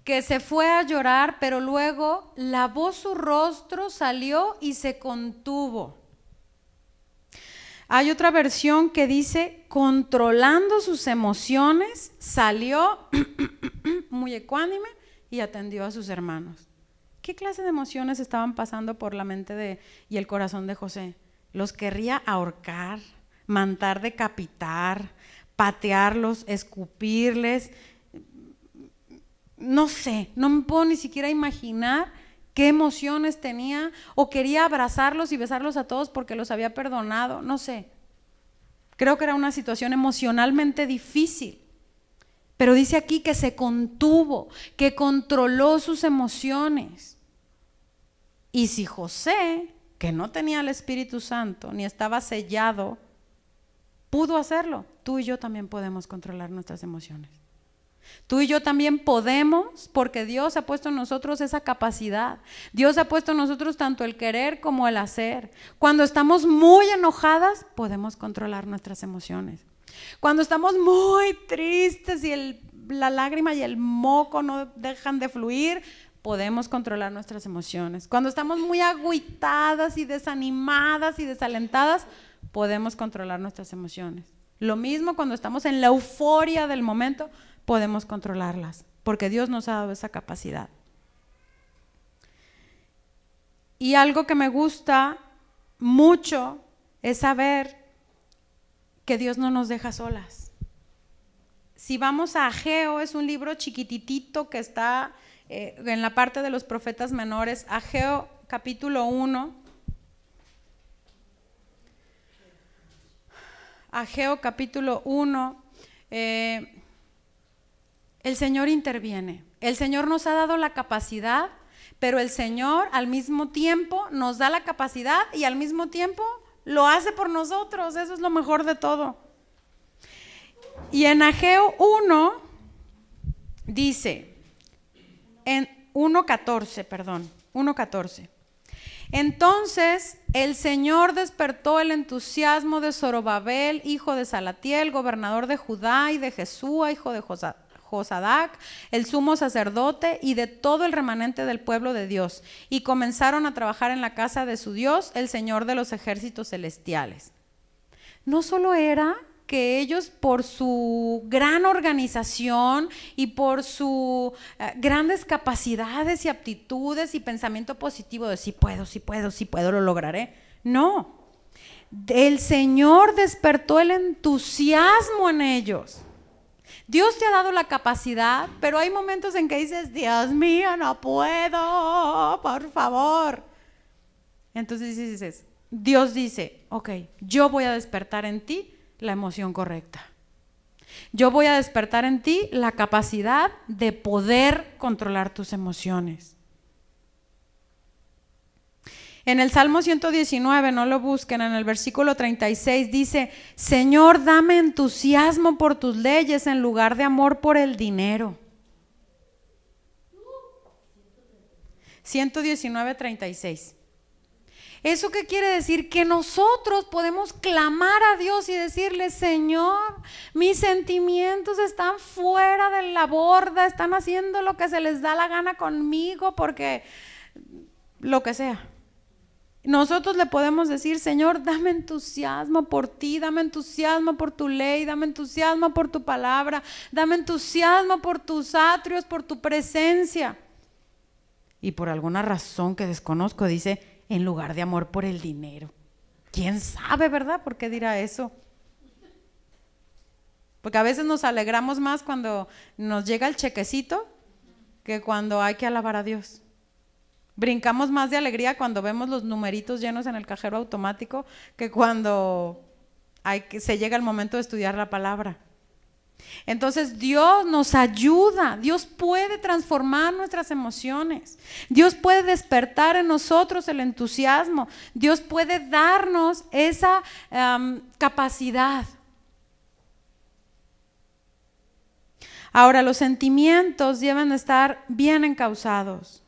que se fue a llorar, pero luego lavó su rostro, salió y se contuvo. Hay otra versión que dice, controlando sus emociones, salió muy ecuánime y atendió a sus hermanos. ¿Qué clase de emociones estaban pasando por la mente y el corazón de José? Los querría ahorcar, mandar decapitar, patearlos, escupirles. No sé, no me puedo ni siquiera imaginar qué emociones tenía, o quería abrazarlos y besarlos a todos porque los había perdonado, no sé. Creo que era una situación emocionalmente difícil. Pero dice aquí que se contuvo, que controló sus emociones. Y si José, que no tenía el Espíritu Santo, ni estaba sellado, pudo hacerlo, tú y yo también podemos controlar nuestras emociones. Tú y yo también podemos, porque Dios ha puesto en nosotros esa capacidad. Dios ha puesto en nosotros tanto el querer como el hacer. Cuando estamos muy enojadas, podemos controlar nuestras emociones. Cuando estamos muy tristes y la lágrima y el moco no dejan de fluir, podemos controlar nuestras emociones. Cuando estamos muy agüitadas y desanimadas y desalentadas, podemos controlar nuestras emociones. Lo mismo cuando estamos en la euforia del momento, podemos controlarlas, porque Dios nos ha dado esa capacidad. Y algo que me gusta mucho es saber que Dios no nos deja solas. Si vamos a Ageo, es un libro chiquititito que está en la parte de los profetas menores. Ageo capítulo 1. Ageo capítulo 1. El Señor interviene. El Señor nos ha dado la capacidad, pero el Señor al mismo tiempo nos da la capacidad y al mismo tiempo lo hace por nosotros. Eso es lo mejor de todo. Y en Ageo 1 dice, en 1:14, entonces el Señor despertó el entusiasmo de Zorobabel, hijo de Salatiel, gobernador de Judá, y de Jesúa, hijo de Josadac, el sumo sacerdote, y de todo el remanente del pueblo de Dios, y comenzaron a trabajar en la casa de su Dios, el Señor de los ejércitos celestiales. No solo era que ellos, por su gran organización y por sus grandes capacidades y aptitudes y pensamiento positivo de sí puedo, lo lograré. No, el Señor despertó el entusiasmo en ellos. Dios te ha dado la capacidad, pero hay momentos en que dices, Dios mío, no puedo, por favor. Entonces dices, Dios dice, ok, yo voy a despertar en ti la emoción correcta. Yo voy a despertar en ti la capacidad de poder controlar tus emociones. En el Salmo 119, no lo busquen, en el versículo 36 dice, Señor, dame entusiasmo por tus leyes en lugar de amor por el dinero. 119:36. ¿Eso qué quiere decir? Que nosotros podemos clamar a Dios y decirle: Señor, mis sentimientos están fuera de la borda, están haciendo lo que se les da la gana conmigo, porque lo que sea. Nosotros le podemos decir: Señor, dame entusiasmo por ti, dame entusiasmo por tu ley, dame entusiasmo por tu palabra, dame entusiasmo por tus atrios, por tu presencia. Y por alguna razón que desconozco dice: en lugar de amor por el dinero. ¿Quién sabe, verdad? ¿Por qué dirá eso? Porque a veces nos alegramos más cuando nos llega el chequecito que cuando hay que alabar a Dios. Brincamos más de alegría cuando vemos los numeritos llenos en el cajero automático que cuando se llega el momento de estudiar la palabra. Entonces Dios nos ayuda, Dios puede transformar nuestras emociones, Dios puede despertar en nosotros el entusiasmo, Dios puede darnos esa capacidad. Ahora, los sentimientos deben estar bien encausados.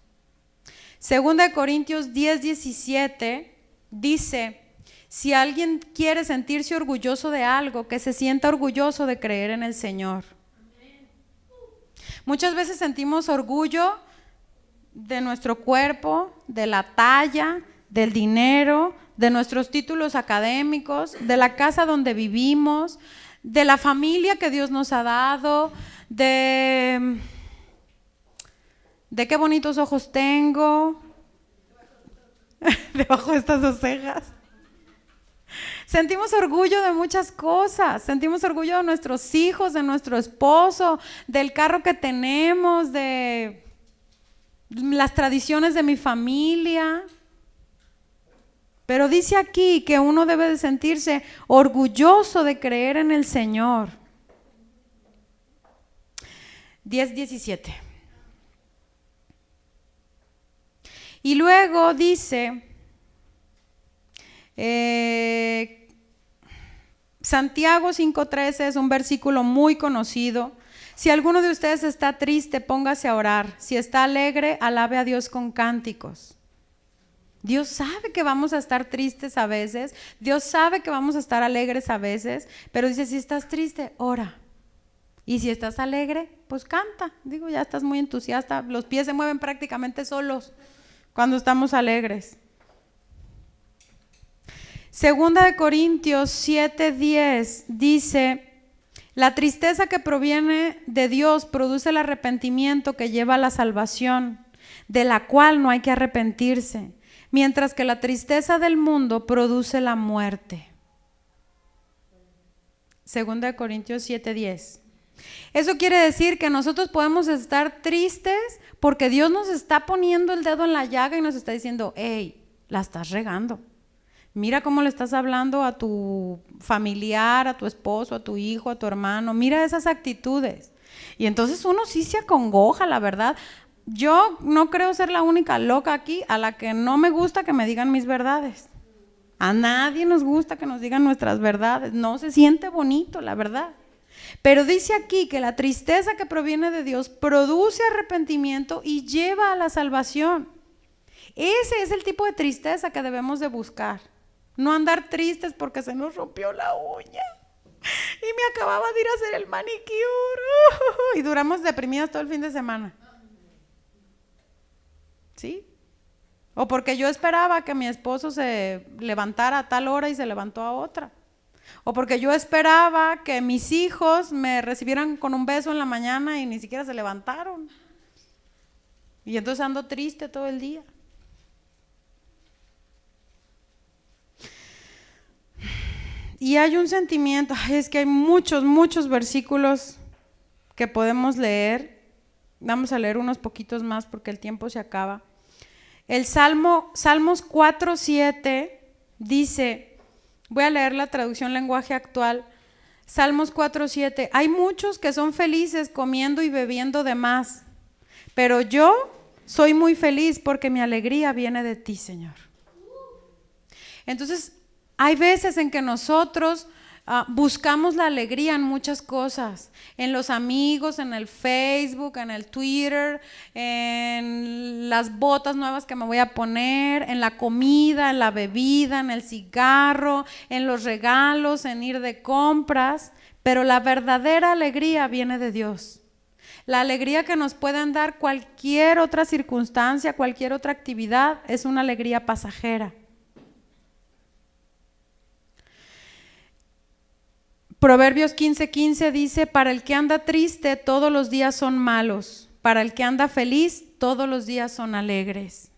2 Corintios 10:17 dice: si alguien quiere sentirse orgulloso de algo, que se sienta orgulloso de creer en el Señor. Muchas veces sentimos orgullo de nuestro cuerpo, de la talla, del dinero, de nuestros títulos académicos, de la casa donde vivimos, de la familia que Dios nos ha dado, de qué bonitos ojos tengo debajo de estas dos cejas. Sentimos orgullo de muchas cosas, sentimos orgullo de nuestros hijos, de nuestro esposo, del carro que tenemos, de las tradiciones de mi familia. Pero dice aquí que uno debe de sentirse orgulloso de creer en el Señor. 10:17. Y luego dice, Santiago 5:13 es un versículo muy conocido. Si alguno de ustedes está triste, póngase a orar. Si está alegre, alabe a Dios con cánticos. Dios sabe que vamos a estar tristes a veces, Dios sabe que vamos a estar alegres a veces, pero dice: si estás triste, ora. Y si estás alegre, pues canta. Digo, ya estás muy entusiasta, los pies se mueven prácticamente solos cuando estamos alegres. 2 Corintios 7:10 dice: la tristeza que proviene de Dios produce el arrepentimiento que lleva a la salvación, de la cual no hay que arrepentirse, mientras que la tristeza del mundo produce la muerte. 2 Corintios 7:10. Eso quiere decir que nosotros podemos estar tristes porque Dios nos está poniendo el dedo en la llaga y nos está diciendo: hey, la estás regando. Mira cómo le estás hablando a tu familiar, a tu esposo, a tu hijo, a tu hermano. Mira esas actitudes. Y entonces uno sí se acongoja, la verdad. Yo no creo ser la única loca aquí a la que no me gusta que me digan mis verdades. A nadie nos gusta que nos digan nuestras verdades. No se siente bonito, la verdad. Pero dice aquí que la tristeza que proviene de Dios produce arrepentimiento y lleva a la salvación. Ese es el tipo de tristeza que debemos de buscar. No andar tristes porque se nos rompió la uña y me acababa de ir a hacer el manicure y duramos deprimidas todo el fin de semana. ¿Sí? O porque yo esperaba que mi esposo se levantara a tal hora y se levantó a otra. O porque yo esperaba que mis hijos me recibieran con un beso en la mañana y ni siquiera se levantaron. Y entonces ando triste todo el día. Y hay un sentimiento, es que hay muchos versículos que podemos leer. Vamos a leer unos poquitos más porque el tiempo se acaba. El Salmos 4:7 dice, voy a leer la traducción lenguaje actual. Salmos 4:7, hay muchos que son felices comiendo y bebiendo de más, pero yo soy muy feliz porque mi alegría viene de ti, Señor. Entonces, hay veces en que nosotros buscamos la alegría en muchas cosas, en los amigos, en el Facebook, en el Twitter, en las botas nuevas que me voy a poner, en la comida, en la bebida, en el cigarro, en los regalos, en ir de compras, pero la verdadera alegría viene de Dios. La alegría que nos pueden dar cualquier otra circunstancia, cualquier otra actividad, es una alegría pasajera. Proverbios 15:15 dice, para el que anda triste todos los días son malos, para el que anda feliz todos los días son alegres.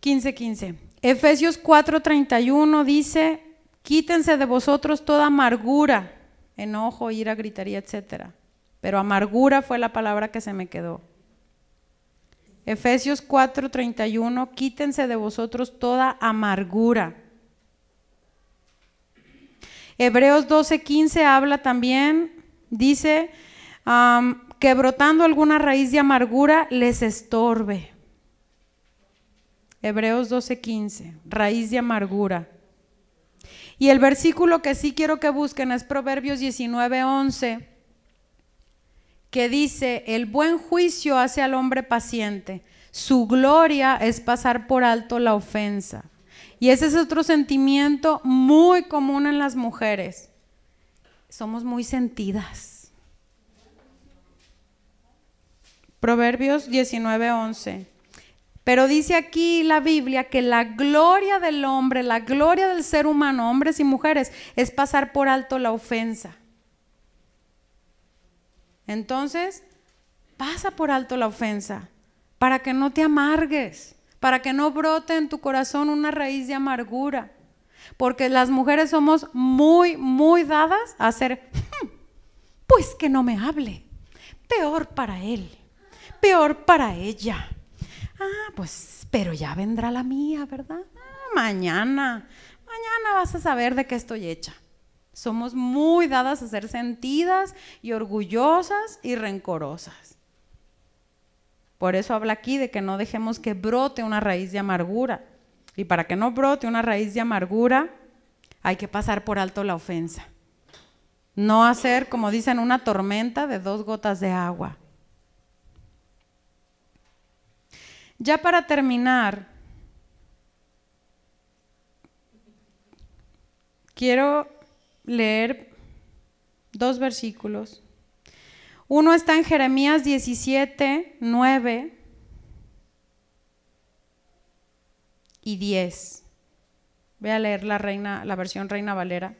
15:15. Efesios 4:31 dice, quítense de vosotros toda amargura, enojo, ira, gritería, etcétera. Pero amargura fue la palabra que se me quedó. Efesios 4:31, quítense de vosotros toda amargura. Hebreos 12:15 habla también, dice que brotando alguna raíz de amargura les estorbe. Hebreos 12:15, raíz de amargura. Y el versículo que sí quiero que busquen es Proverbios 19:11, que dice, el buen juicio hace al hombre paciente, su gloria es pasar por alto la ofensa. Y ese es otro sentimiento muy común en las mujeres. Somos muy sentidas. Proverbios 19:11. Pero dice aquí la Biblia que la gloria del hombre, la gloria del ser humano, hombres y mujeres, es pasar por alto la ofensa. Entonces, pasa por alto la ofensa para que no te amargues, para que no brote en tu corazón una raíz de amargura. Porque las mujeres somos muy, muy dadas a hacer, pues que no me hable, peor para él, peor para ella. Pues, pero ya vendrá la mía, ¿verdad? Mañana vas a saber de qué estoy hecha. Somos muy dadas a ser sentidas y orgullosas y rencorosas. Por eso habla aquí de que no dejemos que brote una raíz de amargura. Y para que no brote una raíz de amargura, hay que pasar por alto la ofensa. No hacer, como dicen, una tormenta de 2 gotas de agua. Ya para terminar, quiero leer 2 versículos. Uno está en Jeremías 17:9 y 10. Voy a leer la versión Reina Valera.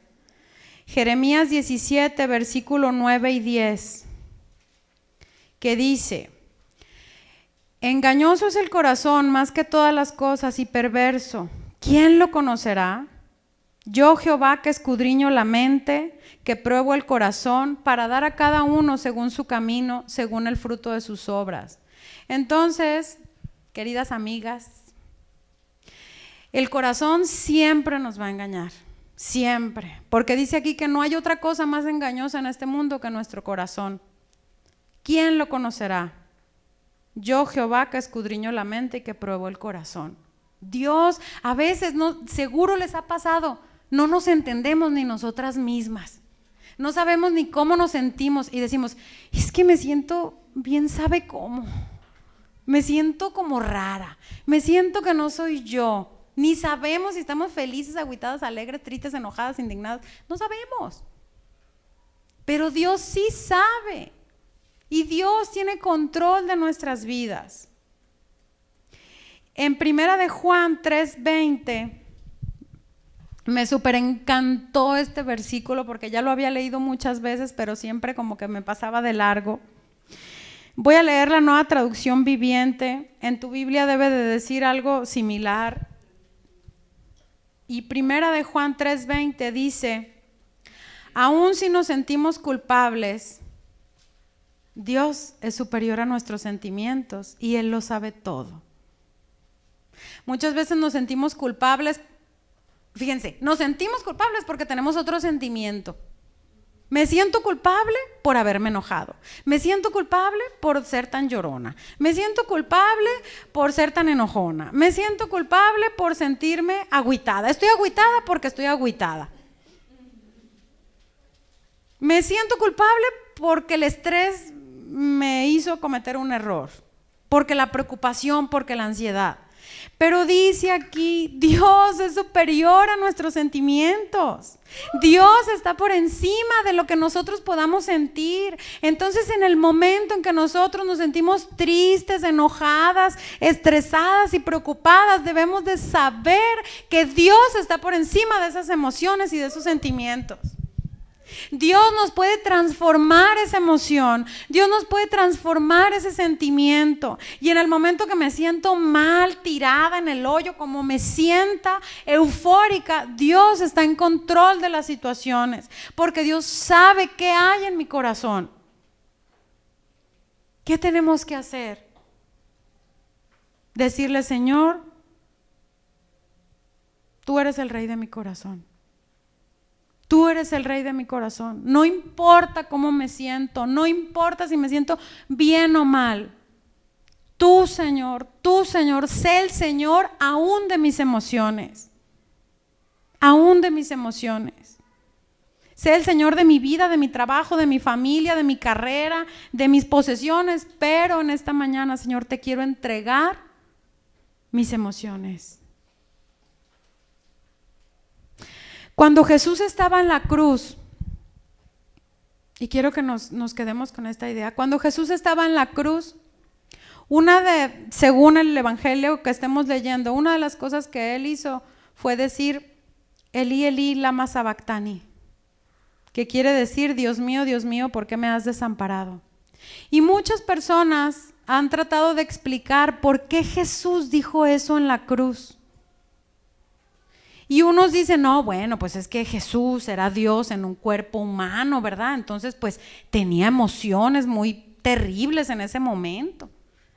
Jeremías 17, versículo 9 y 10, que dice, engañoso es el corazón más que todas las cosas y perverso. ¿Quién lo conocerá? Yo, Jehová, que escudriño la mente, que pruebo el corazón, para dar a cada uno según su camino, según el fruto de sus obras. Entonces, queridas amigas, el corazón siempre nos va a engañar, siempre, porque dice aquí que no hay otra cosa más engañosa en este mundo que nuestro corazón. ¿Quién lo conocerá? Yo, Jehová, que escudriño la mente y que pruebo el corazón. Dios, a veces, seguro les ha pasado, no nos entendemos ni nosotras mismas. No sabemos ni cómo nos sentimos y decimos, es que me siento bien sabe cómo. Me siento como rara, me siento que no soy yo. Ni sabemos si estamos felices, agüitadas, alegres, tristes, enojadas, indignadas. No sabemos. Pero Dios sí sabe. Y Dios tiene control de nuestras vidas. En 1 de Juan 3:20 me súper encantó este versículo porque ya lo había leído muchas veces, pero siempre como que me pasaba de largo. Voy a leer la Nueva Traducción Viviente. En tu Biblia debe de decir algo similar. Y 1 de Juan 3:20 dice, aun si nos sentimos culpables, Dios es superior a nuestros sentimientos y Él lo sabe todo. Muchas veces nos sentimos culpables, fíjense, nos sentimos culpables porque tenemos otro sentimiento. Me siento culpable por haberme enojado. Me siento culpable por ser tan llorona. Me siento culpable por ser tan enojona. Me siento culpable por sentirme agüitada. Estoy agüitada porque estoy agüitada. Me siento culpable porque el estrés me hizo cometer un error, porque la preocupación, porque la ansiedad. Pero dice aquí, Dios es superior a nuestros sentimientos. Dios está por encima de lo que nosotros podamos sentir. Entonces, en el momento en que nosotros nos sentimos tristes, enojadas, estresadas y preocupadas, debemos de saber que Dios está por encima de esas emociones y de esos sentimientos. Dios nos puede transformar esa emoción, Dios nos puede transformar ese sentimiento. Y en el momento que me siento mal, tirada en el hoyo, como me sienta eufórica, Dios está en control de las situaciones, porque Dios sabe qué hay en mi corazón. ¿Qué tenemos que hacer? Decirle: Señor, tú eres el rey de mi corazón. Tú eres el rey de mi corazón. No importa cómo me siento, no importa si me siento bien o mal. Tú, Señor, sé el Señor aún de mis emociones. Aún de mis emociones. Sé el Señor de mi vida, de mi trabajo, de mi familia, de mi carrera, de mis posesiones. Pero en esta mañana, Señor, te quiero entregar mis emociones. Cuando Jesús estaba en la cruz, y quiero que nos quedemos con esta idea, cuando Jesús estaba en la cruz, según el evangelio que estemos leyendo, una de las cosas que él hizo fue decir: Elí, Elí, lama sabactani, que quiere decir: Dios mío, ¿por qué me has desamparado? Y muchas personas han tratado de explicar por qué Jesús dijo eso en la cruz. Y unos dicen: no, bueno, pues es que Jesús era Dios en un cuerpo humano, ¿verdad? Entonces, pues tenía emociones muy terribles en ese momento.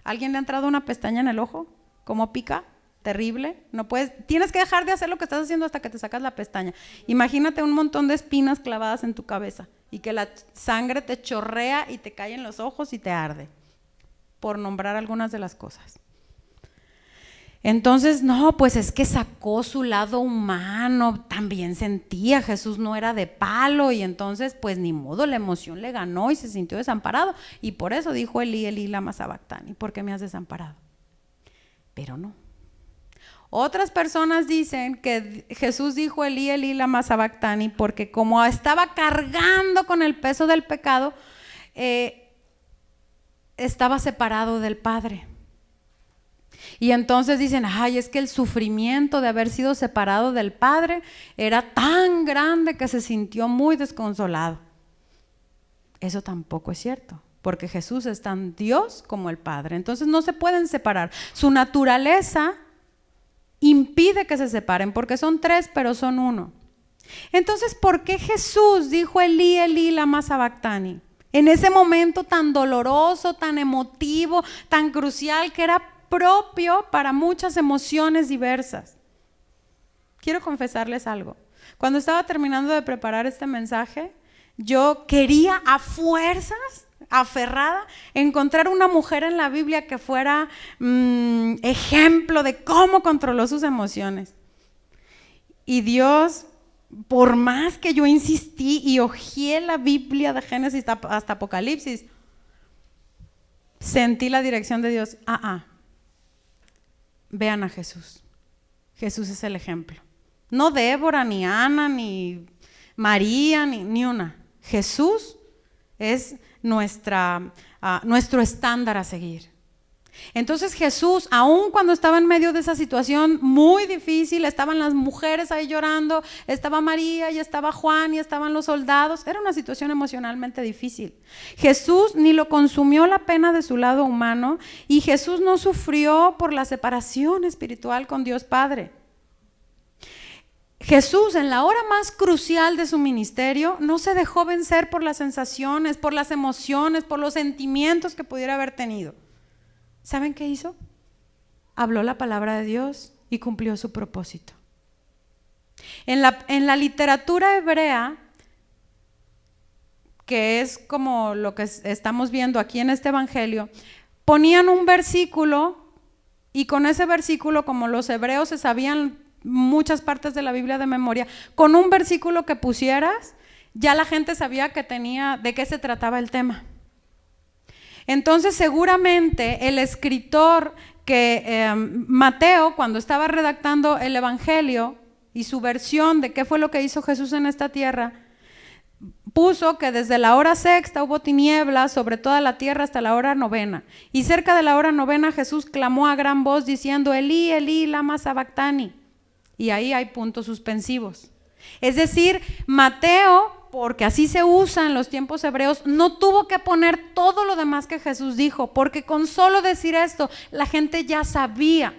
¿Alguien le ha entrado una pestaña en el ojo? ¿Cómo pica? Terrible. No puedes, tienes que dejar de hacer lo que estás haciendo hasta que te sacas la pestaña. Imagínate un montón de espinas clavadas en tu cabeza y que la sangre te chorrea y te cae en los ojos y te arde, por nombrar algunas de las cosas. Entonces, no, pues es que sacó su lado humano, también sentía, Jesús no era de palo, y entonces pues ni modo, la emoción le ganó y se sintió desamparado, y por eso dijo: Elí, Elí, lama sabactani, ¿por qué me has desamparado? Pero no. Otras personas dicen que Jesús dijo: Elí, Elí, lama sabactani, porque como estaba cargando con el peso del pecado, estaba separado del Padre. Y entonces dicen: ay, es que el sufrimiento de haber sido separado del Padre era tan grande que se sintió muy desconsolado. Eso tampoco es cierto, porque Jesús es tan Dios como el Padre. Entonces no se pueden separar. Su naturaleza impide que se separen, porque son tres, pero son uno. Entonces, ¿por qué Jesús dijo: Elí, Elí, lama sabactani? En ese momento tan doloroso, tan emotivo, tan crucial, que era propio para muchas emociones diversas. Quiero confesarles algo. Cuando estaba terminando de preparar este mensaje, yo quería a fuerzas, aferrada, encontrar una mujer en la Biblia que fuera ejemplo de cómo controló sus emociones. Y Dios, por más que yo insistí y hojeé la Biblia de Génesis hasta Apocalipsis, sentí la dirección de Dios. Vean a Jesús. Jesús es el ejemplo. No Débora, ni Ana, ni María, ni una. Jesús es nuestro estándar a seguir. Entonces Jesús, aun cuando estaba en medio de esa situación muy difícil, estaban las mujeres ahí llorando, estaba María y estaba Juan y estaban los soldados, era una situación emocionalmente difícil. Jesús ni lo consumió la pena de su lado humano, y Jesús no sufrió por la separación espiritual con Dios Padre. Jesús, en la hora más crucial de su ministerio, no se dejó vencer por las sensaciones, por las emociones, por los sentimientos que pudiera haber tenido. ¿Saben qué hizo? Habló la palabra de Dios y cumplió su propósito. En la literatura hebrea, que es como lo que estamos viendo aquí en este evangelio, ponían un versículo y con ese versículo, como los hebreos se sabían muchas partes de la Biblia de memoria, con un versículo que pusieras, ya la gente sabía que tenía, de qué se trataba el tema. Entonces seguramente el escritor Mateo, cuando estaba redactando el evangelio y su versión de qué fue lo que hizo Jesús en esta tierra, puso que desde la hora sexta hubo tinieblas sobre toda la tierra hasta la hora novena. Y cerca de la hora novena Jesús clamó a gran voz diciendo, Elí, Elí, lama sabactani. Y ahí hay puntos suspensivos. Es decir, Mateo, porque así se usa en los tiempos hebreos, no tuvo que poner todo lo demás que Jesús dijo, porque con solo decir esto, la gente ya sabía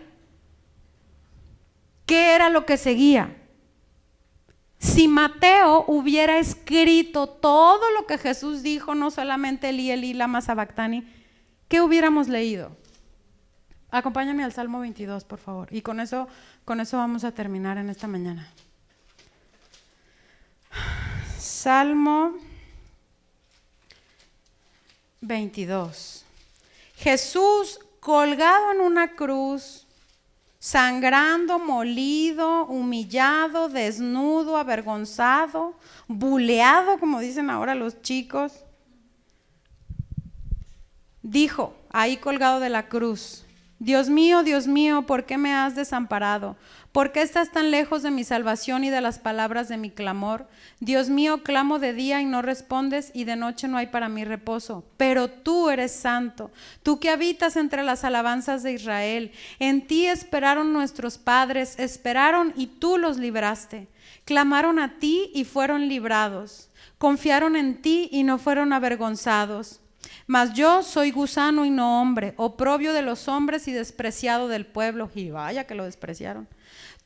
qué era lo que seguía. Si Mateo hubiera escrito todo lo que Jesús dijo, no solamente Elí, Elí, lama sabactani, ¿qué hubiéramos leído? Acompáñame al Salmo 22, por favor, y con eso vamos a terminar en esta mañana. Salmo 22. Jesús colgado en una cruz, sangrando, molido, humillado, desnudo, avergonzado, buleado, como dicen ahora los chicos, dijo, ahí colgado de la cruz, Dios mío, ¿por qué me has desamparado? ¿Por qué estás tan lejos de mi salvación y de las palabras de mi clamor? Dios mío, clamo de día y no respondes, y de noche no hay para mí reposo. Pero tú eres santo, tú que habitas entre las alabanzas de Israel. En ti esperaron nuestros padres, esperaron y tú los libraste. Clamaron a ti y fueron librados. Confiaron en ti y no fueron avergonzados. Mas yo soy gusano y no hombre, oprobio de los hombres y despreciado del pueblo. Y vaya que lo despreciaron.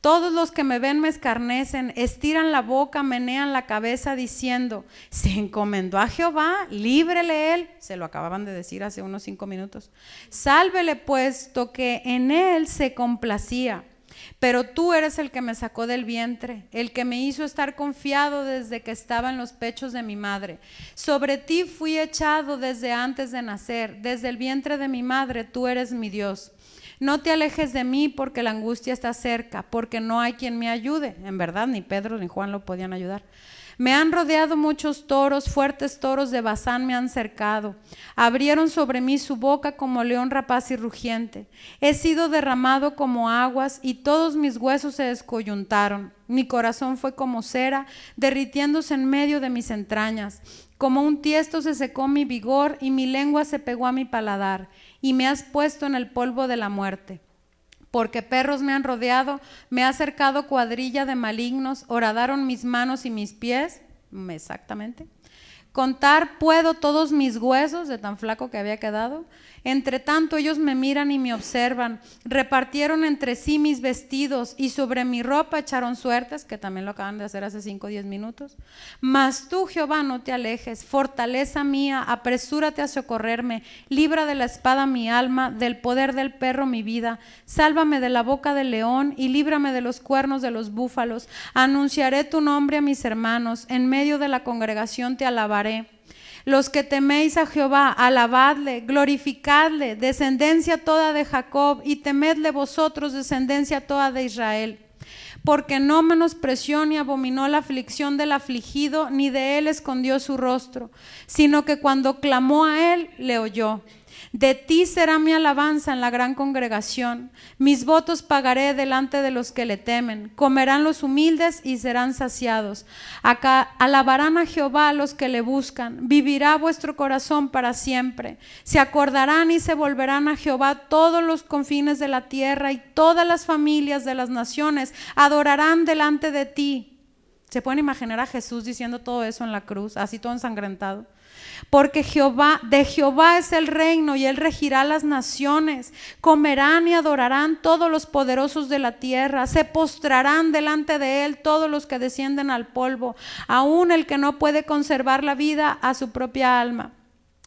Todos los que me ven me escarnecen, estiran la boca, menean la cabeza diciendo, se encomendó a Jehová, líbrele él. Se lo acababan de decir hace unos 5 minutos. Sálvele puesto que en él se complacía. Pero tú eres el que me sacó del vientre, el que me hizo estar confiado desde que estaba en los pechos de mi madre. Sobre ti fui echado desde antes de nacer, desde el vientre de mi madre tú eres mi Dios. No te alejes de mí porque la angustia está cerca, porque no hay quien me ayude. En verdad, ni Pedro ni Juan lo podían ayudar. Me han rodeado muchos toros, fuertes toros de Basán me han cercado. Abrieron sobre mí su boca como león rapaz y rugiente. He sido derramado como aguas y todos mis huesos se descoyuntaron. Mi corazón fue como cera, derritiéndose en medio de mis entrañas. Como un tiesto se secó mi vigor y mi lengua se pegó a mi paladar. Y me has puesto en el polvo de la muerte. Porque perros me han rodeado, me ha cercado cuadrilla de malignos, horadaron mis manos y mis pies, exactamente. Contar puedo todos mis huesos, de tan flaco que había quedado. Entre tanto ellos me miran y me observan. Repartieron entre sí mis vestidos y sobre mi ropa echaron suertes, que también lo acaban de hacer hace 5 o 10 minutos. Mas tú, Jehová, no te alejes, fortaleza mía, apresúrate a socorrerme. Libra de la espada mi alma, del poder del perro mi vida. Sálvame de la boca del león y líbrame de los cuernos de los búfalos. Anunciaré tu nombre a mis hermanos, en medio de la congregación te alabaré. Los que teméis a Jehová, alabadle, glorificadle, descendencia toda de Jacob, y temedle vosotros, descendencia toda de Israel. Porque no menospreció ni abominó la aflicción del afligido, ni de él escondió su rostro, sino que cuando clamó a él, le oyó. De ti será mi alabanza en la gran congregación. Mis votos pagaré delante de los que le temen. Comerán los humildes y serán saciados. Acá alabarán a Jehová los que le buscan. Vivirá vuestro corazón para siempre. Se acordarán y se volverán a Jehová todos los confines de la tierra, y todas las familias de las naciones adorarán delante de ti. ¿Se pueden imaginar a Jesús diciendo todo eso en la cruz, así todo ensangrentado? Porque de Jehová es el reino y él regirá las naciones. Comerán y adorarán todos los poderosos de la tierra. Se postrarán delante de él todos los que descienden al polvo, aun el que no puede conservar la vida a su propia alma.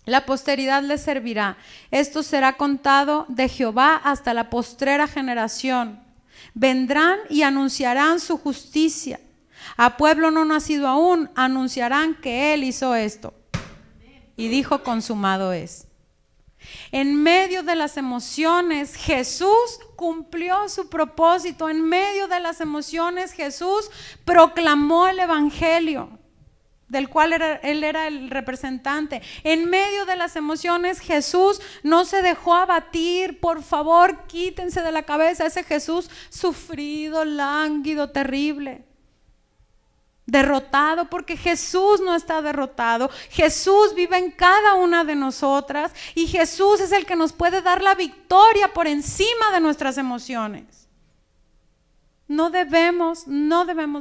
La posteridad le servirá. Esto será contado de Jehová hasta la postrera generación. Vendrán y anunciarán su justicia. A pueblo no nacido aún anunciarán que él hizo esto. y dijo: consumado es. En medio de las emociones, Jesús cumplió su propósito. En medio de las emociones, Jesús proclamó el evangelio, del cual él era el representante. En medio de las emociones, Jesús no se dejó abatir. Por favor, quítense de la cabeza ese Jesús sufrido, lánguido, terrible, derrotado, porque Jesús no está derrotado. Jesús vive en cada una de nosotras y Jesús es el que nos puede dar la victoria por encima de nuestras emociones. No debemos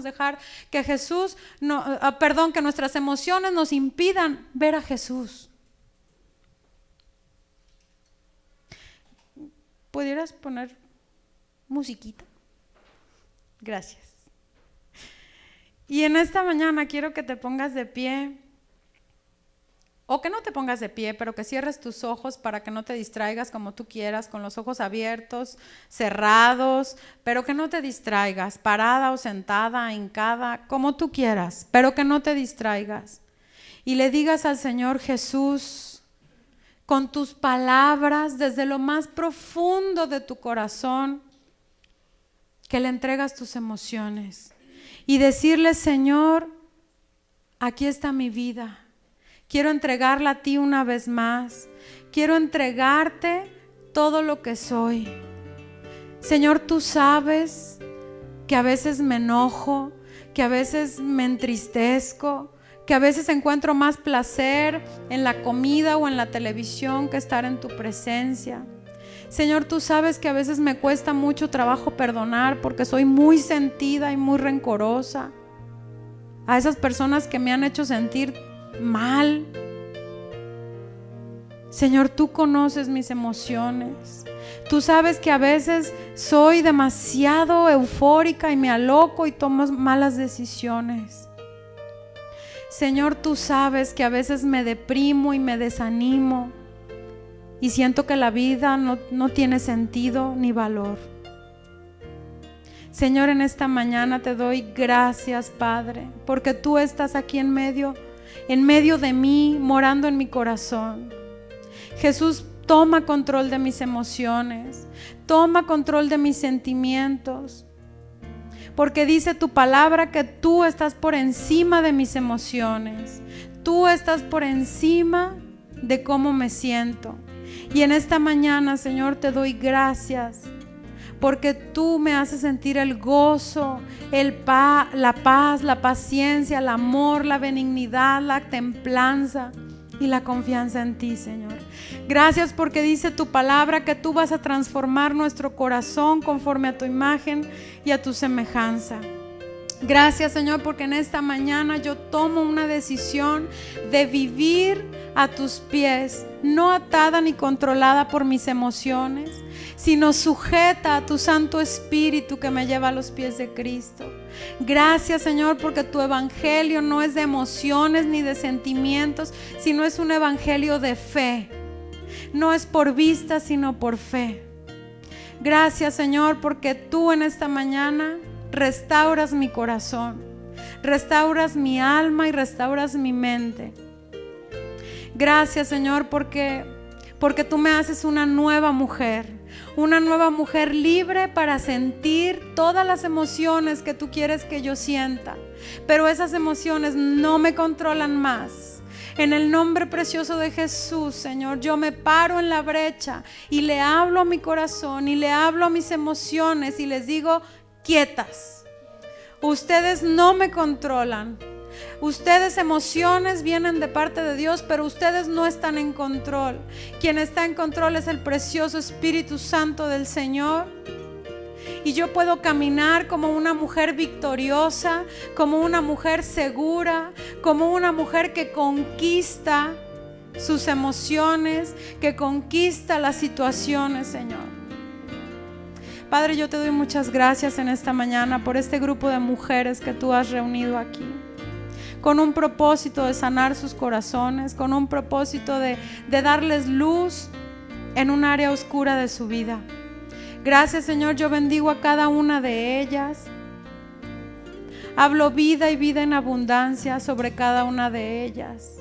dejar que que nuestras emociones nos impidan ver a Jesús. ¿Pudieras poner musiquita? Gracias. Y en esta mañana quiero que te pongas de pie, o que no te pongas de pie, pero que cierres tus ojos para que no te distraigas, como tú quieras, con los ojos abiertos, cerrados, pero que no te distraigas, parada o sentada, hincada, como tú quieras, pero que no te distraigas. Y le digas al Señor Jesús, con tus palabras, desde lo más profundo de tu corazón, que le entregas tus emociones. Y decirle: Señor, aquí está mi vida. Quiero entregarla a ti una vez más. Quiero entregarte todo lo que soy. Señor, tú sabes que a veces me enojo, que a veces me entristezco, que a veces encuentro más placer en la comida o en la televisión que estar en tu presencia. Señor, tú sabes que a veces me cuesta mucho trabajo perdonar porque soy muy sentida y muy rencorosa a esas personas que me han hecho sentir mal. Señor, tú conoces mis emociones. Tú sabes que a veces soy demasiado eufórica y me aloco y tomo malas decisiones. Señor, tú sabes que a veces me deprimo y me desanimo y siento que la vida no tiene sentido ni valor. Señor, en esta mañana te doy gracias, Padre, porque tú estás aquí en medio de mí, morando en mi corazón. Jesús, toma control de mis emociones, toma control de mis sentimientos, porque dice tu palabra que tú estás por encima de mis emociones, tú estás por encima de cómo me siento. Y en esta mañana, Señor, te doy gracias porque tú me haces sentir el gozo, la paz, la paciencia, el amor, la benignidad, la templanza y la confianza en ti, Señor. Gracias porque dice tu palabra que tú vas a transformar nuestro corazón conforme a tu imagen y a tu semejanza. Gracias, Señor, porque en esta mañana yo tomo una decisión de vivir a tus pies, no atada ni controlada por mis emociones, sino sujeta a tu Santo Espíritu que me lleva a los pies de Cristo. Gracias, Señor, porque tu evangelio no es de emociones ni de sentimientos, sino es un evangelio de fe. No es por vista, sino por fe. Gracias, Señor, porque tú en esta mañana restauras mi corazón, restauras mi alma y restauras mi mente. Gracias, Señor, porque tú me haces una nueva mujer libre para sentir todas las emociones que tú quieres que yo sienta, pero esas emociones no me controlan más. En el nombre precioso de Jesús, Señor, yo me paro en la brecha y le hablo a mi corazón y le hablo a mis emociones y les digo: quietas, ustedes no me controlan. Ustedes, emociones, vienen de parte de Dios, pero ustedes no están en control. Quien está en control es el precioso Espíritu Santo del Señor. Y yo puedo caminar como una mujer victoriosa, como una mujer segura, como una mujer que conquista sus emociones, que conquista las situaciones, Señor. Padre, yo te doy muchas gracias en esta mañana por este grupo de mujeres que tú has reunido aquí, con un propósito de sanar sus corazones, con un propósito de darles luz en un área oscura de su vida. Gracias, Señor, yo bendigo a cada una de ellas. Hablo vida y vida en abundancia sobre cada una de ellas.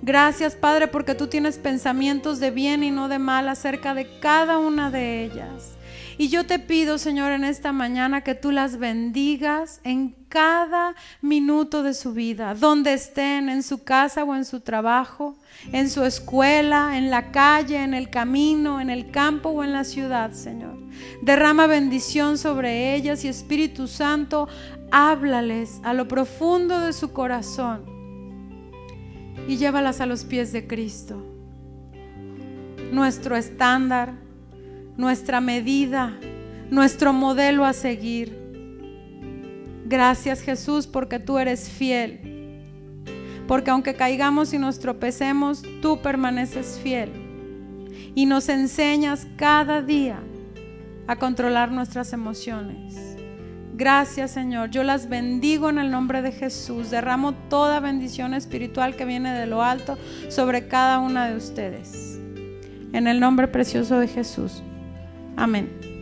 Gracias, Padre, porque tú tienes pensamientos de bien y no de mal acerca de cada una de ellas. Y yo te pido, Señor, en esta mañana que tú las bendigas en cada minuto de su vida, donde estén, en su casa o en su trabajo, en su escuela, en la calle, en el camino, en el campo o en la ciudad, Señor. Derrama bendición sobre ellas y Espíritu Santo, háblales a lo profundo de su corazón y llévalas a los pies de Cristo. Nuestro estándar, nuestra medida, nuestro modelo a seguir. Gracias, Jesús, porque tú eres fiel. Porque aunque caigamos y nos tropecemos, tú permaneces fiel. Y nos enseñas cada día a controlar nuestras emociones. Gracias, Señor. Yo las bendigo en el nombre de Jesús. Derramo toda bendición espiritual que viene de lo alto sobre cada una de ustedes. En el nombre precioso de Jesús. Amén.